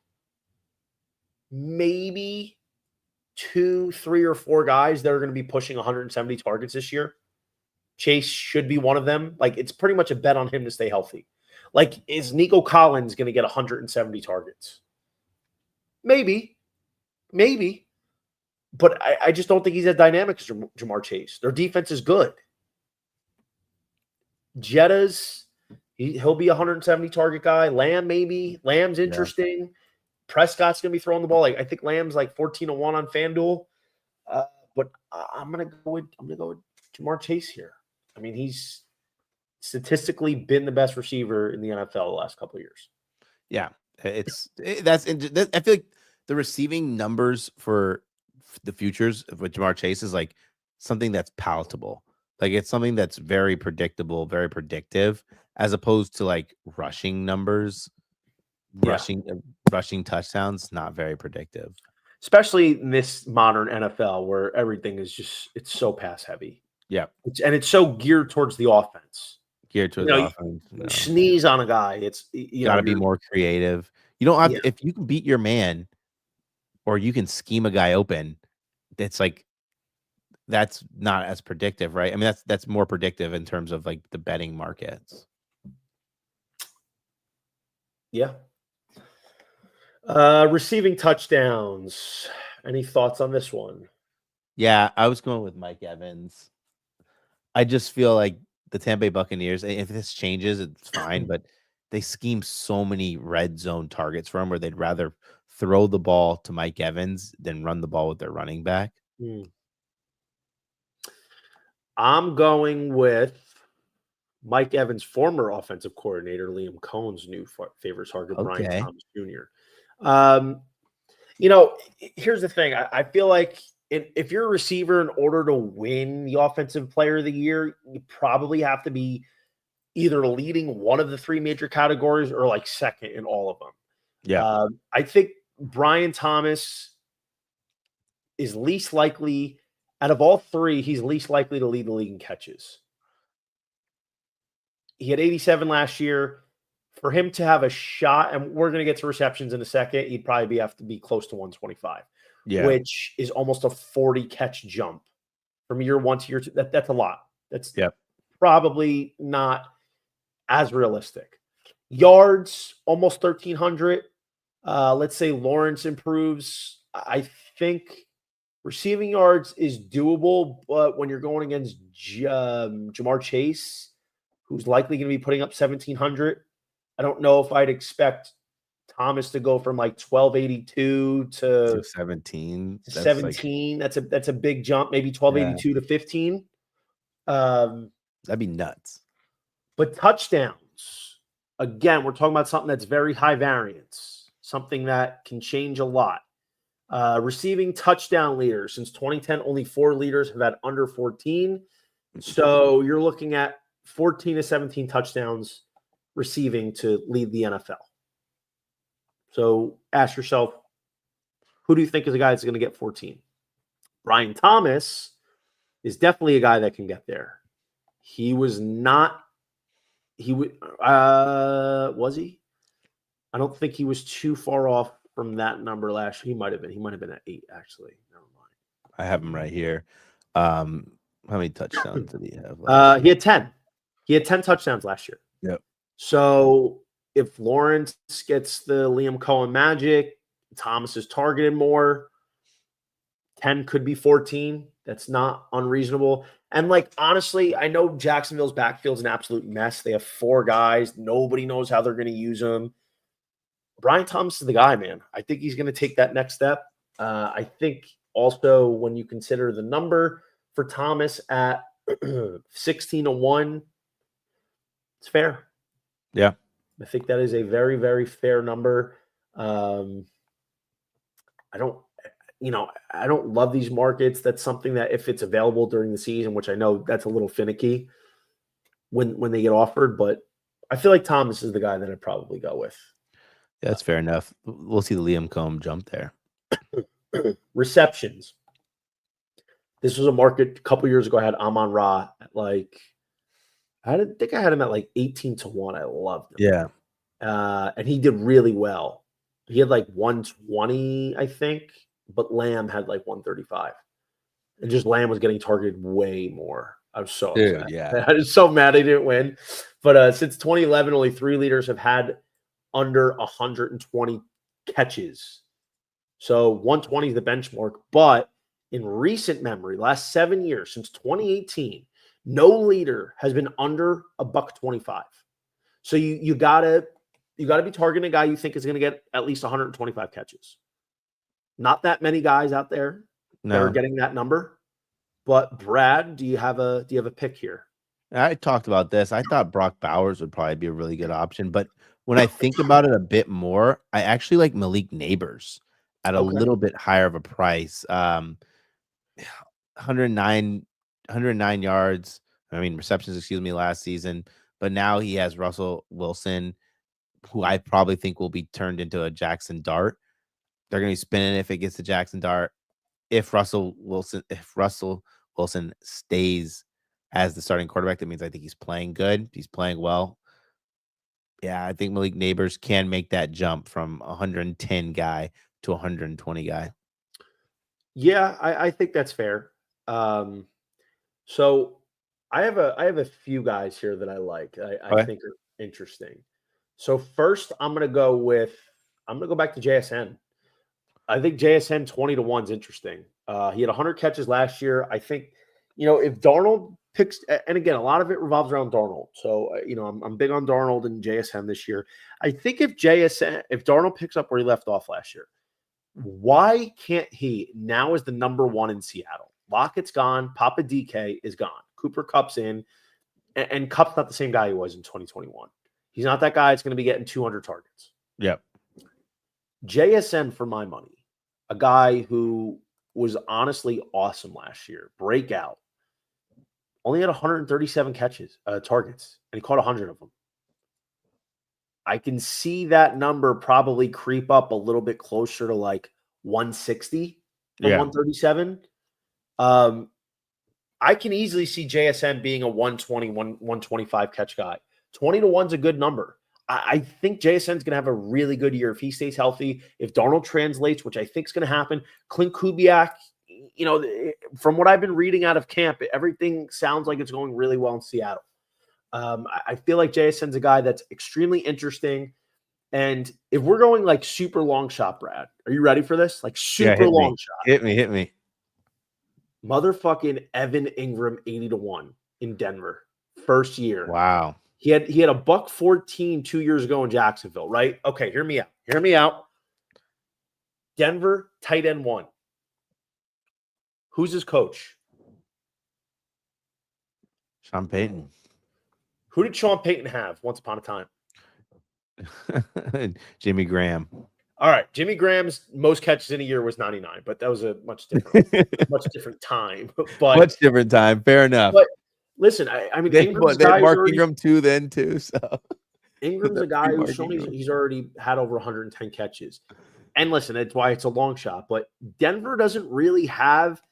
maybe 2, 3, or 4 guys that are going to be pushing 170 targets this year. Chase should be one of them. Like, it's pretty much a bet on him to stay healthy. Like, is Nico Collins going to get 170 targets? Maybe. But I just don't think he's as dynamic as Jamar Chase. Their defense is good. Jettas, he'll be a 170 target guy. Lamb, maybe. Lamb's interesting. Yeah. Prescott's going to be throwing the ball. Like, I think Lamb's like 14-1 on FanDuel. But I'm going to go with Jamar Chase here. I mean, he's statistically been the best receiver in the NFL the last couple of years. Yeah, I feel like the receiving numbers for the futures with Jamar Chase is like something that's palatable. Like, it's something that's very predictable, very predictive, as opposed to like rushing numbers, rushing touchdowns, not very predictive. Especially in this modern NFL where everything is it's so pass heavy. Yeah. It's so geared towards the offense. You sneeze on a guy. It's got to be more creative. You don't have to, if you can beat your man or you can scheme a guy open, it's like that's not as predictive, right? I mean, that's more predictive in terms of like the betting markets. Yeah. Receiving touchdowns. Any thoughts on this one? Yeah, I was going with Mike Evans. I just feel like the Tampa Bay Buccaneers, if this changes, it's fine, but they scheme so many red zone targets for him where they'd rather throw the ball to Mike Evans than run the ball with their running back? I'm going with Mike Evans' former offensive coordinator, Liam Cohen's new favorite target, Brian Okay. Thomas Jr. Here's the thing. I feel like if you're a receiver, in order to win the Offensive Player of the Year, you probably have to be either leading one of the three major categories or like second in all of them. Yeah. I think Brian Thomas is least likely, out of all three, he's least likely to lead the league in catches. He had 87 last year. For him to have a shot, and we're going to get to receptions in a second, he'd probably have to be close to 125, which is almost a 40 catch jump from year one to year two. That's a lot. That's probably not as realistic. Yards, almost 1,300. Let's say Lawrence improves. I think receiving yards is doable, but when you're going against Jamar Chase, who's likely going to be putting up 1,700, I don't know if I'd expect Thomas to go from like 1,282 to 17. That's 17. Like, that's a big jump. Maybe 1,282 to 15. That'd be nuts. But touchdowns, again, we're talking about something that's very high variance, something that can change a lot. Receiving touchdown leaders since 2010, only 4 leaders have had under 14. So you're looking at 14 to 17 touchdowns receiving to lead the NFL. So ask yourself, who do you think is a guy that's going to get 14? Brian Thomas is definitely a guy that can get there. He was not. Was he? I don't think he was too far off from that number last year. He might have been. He might have been at 8, actually. Never mind. I have him right here. How many touchdowns did he have? He had 10. He had 10 touchdowns last year. Yep. So if Lawrence gets the Liam Cohen magic, Thomas is targeted more. 10 could be 14. That's not unreasonable. And like, honestly, I know Jacksonville's backfield's an absolute mess. They have 4 guys. Nobody knows how they're going to use them. Brian Thomas is the guy, man. I think he's going to take that next step. I think also when you consider the number for Thomas at 16-1, it's fair. Yeah. I think that is a very, very fair number. I don't love these markets. That's something that if it's available during the season, which I know that's a little finicky when they get offered, but I feel like Thomas is the guy that I'd probably go with. Yeah, that's fair enough. We'll see the Liam Cohen jump there. Receptions. This was a market a couple years ago. I had Amon-Ra at I think I had him at 18-1. I loved him. Yeah. And he did really well. He had 120, I think, but Lamb had 135. And just Lamb was getting targeted way more. I was so upset. Yeah. I was so mad he didn't win. But since 2011, only 3 leaders have had under 120 catches. So 120 is the benchmark. But in recent memory, last 7 years, since 2018, no leader has been under $125. So you gotta be targeting a guy you think is going to get at least 125 catches. Not that many guys out there that are getting that number. But Brad, do you have a pick here? I talked about this. I thought Brock Bowers would probably be a really good option, but when I think about it a bit more, I actually like Malik Neighbors at a little bit higher of a price. 109 yards. Receptions, last season. But now he has Russell Wilson, who I probably think will be turned into a Jackson Dart. They're going to be spinning if it gets to Jackson Dart. If Russell Wilson stays as the starting quarterback, that means I think he's playing good. He's playing well. Yeah, I think Malik Neighbors can make that jump from 110 guy to 120 guy. Yeah, I think that's fair. So I have a few guys here that I like. I think are interesting. So first, I'm gonna go back to JSN. I think JSN 20-1 is interesting. He had 100 catches last year. I think, if Darnold picks, and again, a lot of it revolves around Darnold. So, I'm big on Darnold and JSN this year. I think if Darnold picks up where he left off last year, Why can't he now is the number one in Seattle? Lockett's gone. Papa DK is gone. Cooper Kupp's in. And Kupp's not the same guy he was in 2021. He's not that guy that's going to be getting 200 targets. Yep. JSN, for my money, a guy who was honestly awesome last year, breakout, only had 137 targets, and he caught 100 of them. I can see that number probably creep up a little bit closer to like 160 from 137. I can easily see JSN being a 120, 125 catch guy. 20 to 1's a good number. I think JSN's going to have a really good year if he stays healthy. If Darnold translates, which I think is going to happen. Clint Kubiak, from what I've been reading out of camp, everything sounds like it's going really well in Seattle. I feel like JSN's a guy that's extremely interesting. And if we're going like super long shot, Brad, are you ready for this? Like super long shot. Hit me. Motherfucking Evan Ingram 80 to 1 in Denver. First year. Wow. He had a $114 2 years ago in Jacksonville, right? Okay, hear me out. Denver, tight end 1. Who's his coach? Sean Payton. Who did Sean Payton have once upon a time? Jimmy Graham. All right, Jimmy Graham's most catches in a year was 99, but that was a much different time. But much different time. Fair enough. But listen, I mean, they Mark Ingram too. So Ingram's a guy who's shown he's already had over 110 catches. And listen, that's why it's a long shot. But Denver doesn't really have.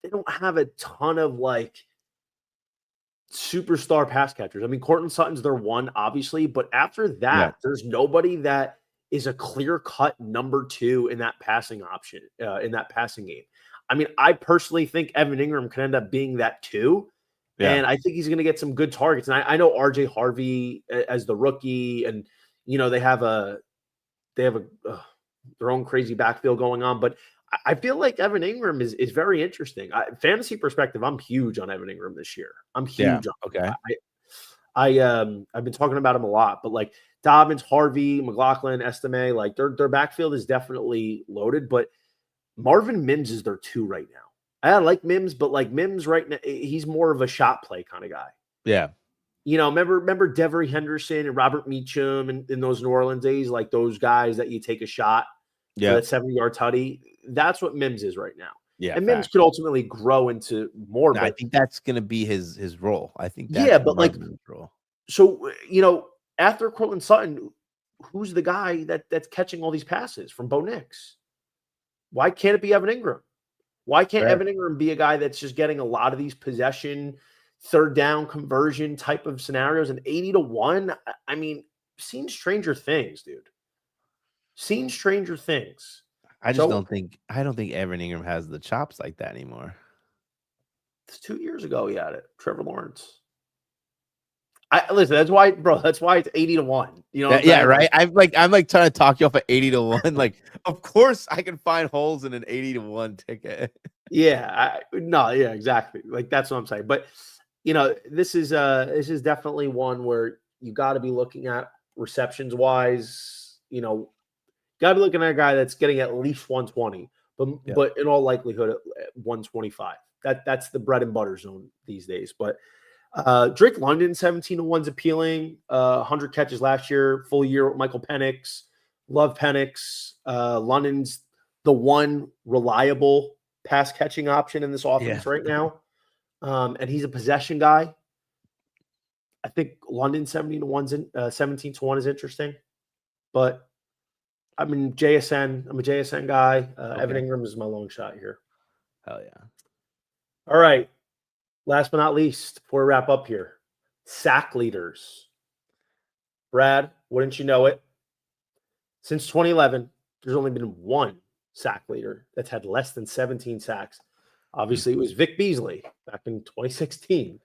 They don't have a ton of like superstar pass catchers. I mean, Courtland Sutton's their one, obviously, but after that, there's nobody that is a clear-cut number 2 in that passing option, in that passing game. I mean, I personally think Evan Ingram could end up being that too. Yeah. And I think he's going to get some good targets. And I know RJ Harvey as the rookie, and they have their own crazy backfield going on. But I feel like Evan Ingram is very interesting. Fantasy perspective, I'm huge on Evan Ingram this year. I'm huge. Okay. I've been talking about him a lot, but like Dobbins, Harvey, McLaughlin, Estime, like their backfield is definitely loaded. But Marvin Mims is their 2 right now. I like Mims, but like Mims right now, he's more of a shot play kind of guy. Yeah. Remember Devery Henderson and Robert Meacham in those New Orleans days, like those guys that you take a shot for that 70-yard tutty. That's what Mims is right now. Yeah. And Mims could ultimately grow into more. No, but I think that's going to be his role. I think that's but like his role. So, after Courtland Sutton, who's the guy that's catching all these passes from Bo Nix? Why can't it be Evan Ingram? Why can't Evan Ingram be a guy that's just getting a lot of these possession, third down conversion type of scenarios? And 80 to 1, I mean, seen stranger things, dude. Seen stranger things. I don't think Evan Ingram has the chops like that anymore. It's 2 years ago he had it. Trevor Lawrence. Listen, that's why it's 80 to 1. Right. I'm like trying to talk you off at 80 to 1. Like, of course I can find holes in an 80 to 1 ticket. Exactly. Like that's what I'm saying. But this is definitely one where you got to be looking at receptions wise. Got to be looking at a guy that's getting at least 120, but in all likelihood at 125. That's the bread and butter zone these days. But Drake London, 17 to 1's appealing. 100 catches last year, full year with Michael Penix. Love Penix. London's the one reliable pass catching option in this offense right now. And he's a possession guy. I think London 17 to 1 is interesting. But I mean, I'm a JSN guy. Evan Ingram is my long shot here. Hell yeah. All right. Last but not least, before we wrap up here, sack leaders. Brad, wouldn't you know it? Since 2011, there's only been one sack leader that's had less than 17 sacks. Obviously, it was Vic Beasley back in 2016.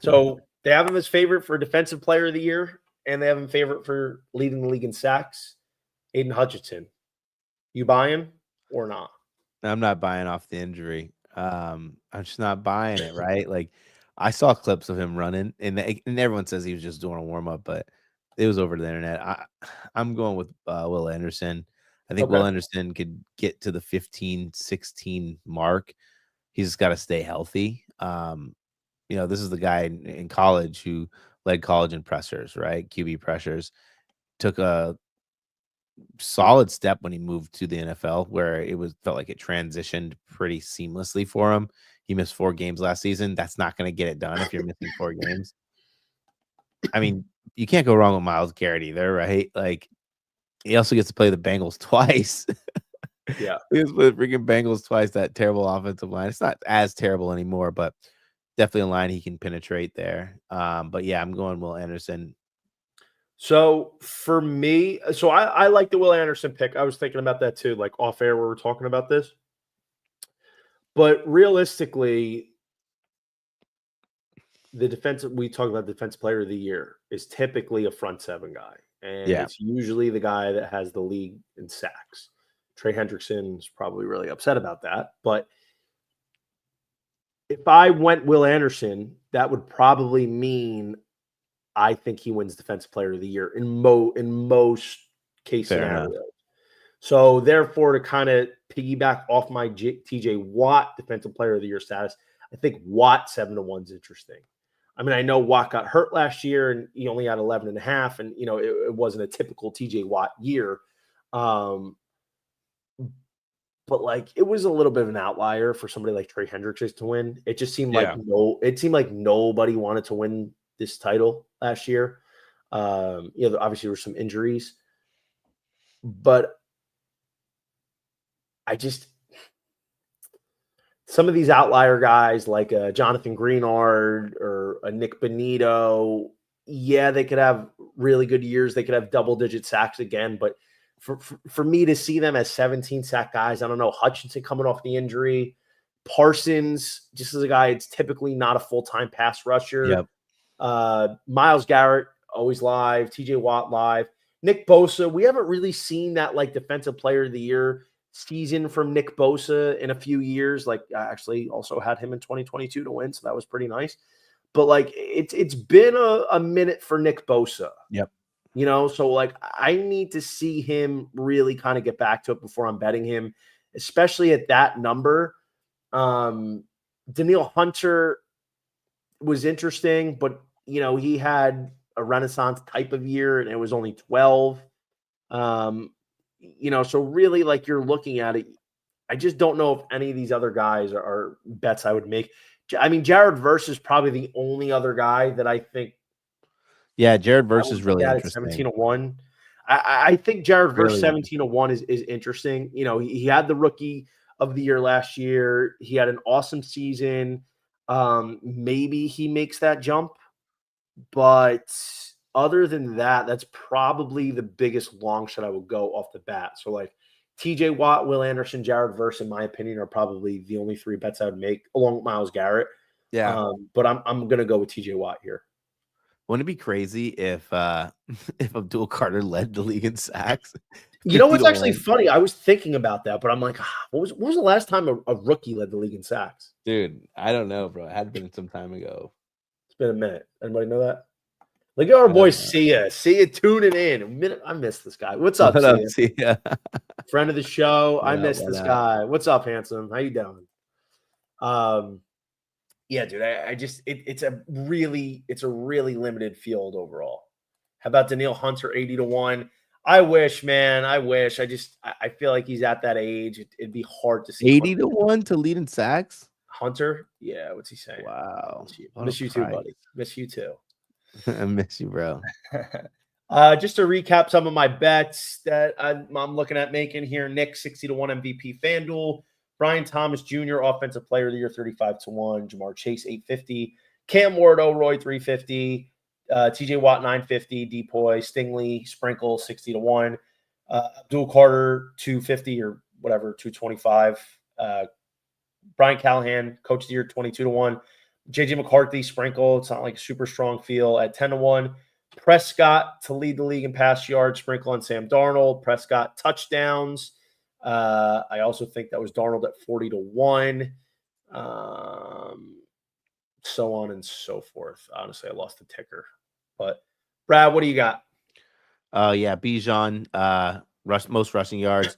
So they have him as favorite for Defensive Player of the Year, and they have him favorite for leading the league in sacks. Aiden Hutchinson. You buying or not? I'm not buying off the injury. I'm just not buying it, right? Like, I saw clips of him running, and everyone says he was just doing a warm-up, but it was over the internet. I'm going with Will Anderson. I think Will Anderson could get to the 15, 16 mark. He's just got to stay healthy. This is the guy in college who led college in pressures, right? QB pressures. Took a solid step when he moved to the NFL, where felt like it transitioned pretty seamlessly for him. He missed 4 games last season. That's not going to get it done if you're missing 4 games. I mean, you can't go wrong with Myles Garrett either, right? Like, he also gets to play the Bengals twice. Yeah. He gets to play the freaking Bengals twice, that terrible offensive line. It's not as terrible anymore, but definitely a line he can penetrate there. But yeah, I'm going Will Anderson. So for me, I like the Will Anderson pick. I was thinking about that too, like off air where we're talking about this. But realistically, we talk about defensive player of the year is typically a front 7 guy. And it's usually the guy that has the league in sacks. Trey Hendrickson's probably really upset about that. But if I went Will Anderson, that would probably mean I think he wins defensive player of the year in most case scenarios. So therefore, to kind of piggyback off my TJ Watt defensive player of the year status, I think Watt 7-1 is interesting. I mean, I know Watt got hurt last year and he only had 11.5, and it wasn't a typical TJ Watt year. But like it was a little bit of an outlier for somebody like Trey Hendrickson to win. It just seemed like nobody wanted to win this title last year. Obviously there were some injuries, but some of these outlier guys like Jonathan Greenard or a Nick Bonito, they could have really good years. They could have double-digit sacks again, but for me to see them as 17 sack guys, I don't know. Hutchinson coming off the injury, Parsons just as a guy, it's typically not a full-time pass rusher. Yep. Myles Garrett always live, TJ Watt live, Nick Bosa. We haven't really seen that like defensive player of the year season from Nick Bosa in a few years. Like I actually also had him in 2022 to win, so that was pretty nice. But like it's been a minute for Nick Bosa. Yep. So like I need to see him really kind of get back to it before I'm betting him, especially at that number. Danielle Hunter was interesting, but he had a renaissance type of year and it was only 12. So really like you're looking at it, I just don't know if any of these other guys are bets I would make. I mean, Jared Verse is probably the only other guy that I think. Yeah, Jared Verse is really interesting. 17-1. I think Jared Verse 17-1 is interesting. He had the rookie of the year last year. He had an awesome season. Maybe he makes that jump, but other than that, that's probably the biggest long shot I would go off the bat. So like TJ Watt, Will Anderson, Jared Verse, in my opinion, are probably the only 3 bets I would make along with Myles Garrett. Yeah. But I'm going to go with TJ Watt here. Wouldn't it be crazy if Abdul Carter led the league in sacks? What's actually funny? I was thinking about that, but I'm like, what was the last time a rookie led the league in sacks? Dude, I don't know, bro. It had been some time ago. It's been a minute. Anybody know that? Look at our boy Sia. Sia tuning in. I miss this guy. What's up, Sia? Friend of the show. I miss this guy. What's up, handsome? How you doing? Yeah, dude. It's a really limited field overall. How about Danielle Hunter 80-1? I wish, man. I wish. I feel like he's at that age. It'd be hard to see 80-1 to lead in sacks. Hunter, yeah. What's he saying? Wow. Miss you too, buddy. Miss you too. I miss you, bro. Just to recap some of my bets that I'm looking at making here. Nick 60-1 MVP FanDuel. Brian Thomas Jr. Offensive Player of the Year 35-1. Jamar Chase 850. Cam Ward O'Roy 350. TJ Watt 950. Depoy Stingley Sprinkle 60-1. Abdul Carter 250 or whatever 225. Brian Callahan Coach of the Year 22-1. JJ McCarthy Sprinkle. It's not like a super strong feel at 10-1. Prescott to lead the league in pass yards. Sprinkle on Sam Darnold. Prescott touchdowns. I also think that was Darnold at 40-1. So on and so forth. Honestly, I lost the ticker. But Brad, what do you got? Yeah, Bijan most rushing yards,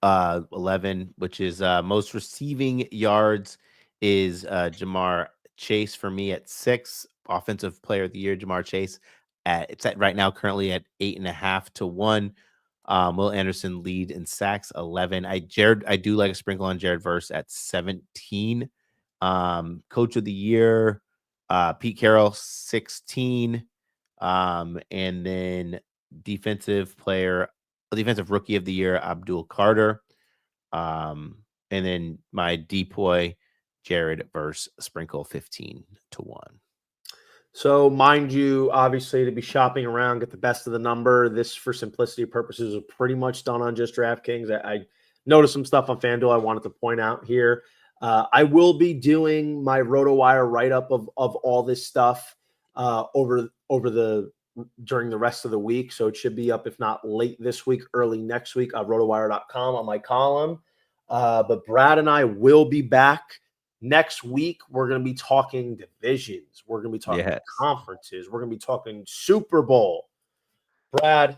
11, which is most receiving yards is Jamar Chase for me at 6. Offensive player of the year, Jamar Chase it's at right now currently at 8.5 to 1. Will Anderson lead in sacks, 11. I do like a sprinkle on Jared Verse at 17. Coach of the year, Pete Carroll, 16. And then defensive rookie of the year, Abdul Carter. And then my depoy, Jared Verse, sprinkle, 15 to 1. So, mind you, obviously, to be shopping around, get the best of the number. This, for simplicity purposes, is pretty much done on just DraftKings. I noticed some stuff on FanDuel I wanted to point out here. I will be doing my RotoWire write-up of all this stuff during the rest of the week. So it should be up, if not late this week, early next week, on rotowire.com on my column. But Brad and I will be back next week. We're going to be talking divisions. We're going to be talking conferences. We're going to be talking Super Bowl. Brad,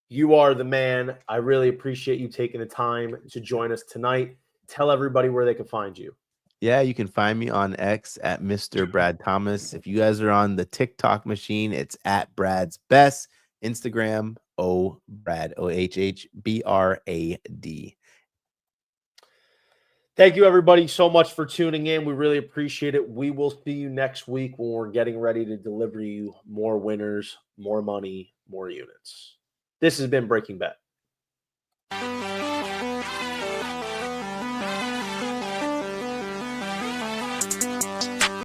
you are the man. I really appreciate you taking the time to join us tonight. Tell everybody where they can find you. Yeah, you can find me on X at Mr. Brad Thomas. If you guys are on the TikTok machine, it's at Brad's Best. Instagram, Brad, OHHBRAD. Thank you, everybody, so much for tuning in. We really appreciate it. We will see you next week when we're getting ready to deliver you more winners, more money, more units. This has been Breaking Bet.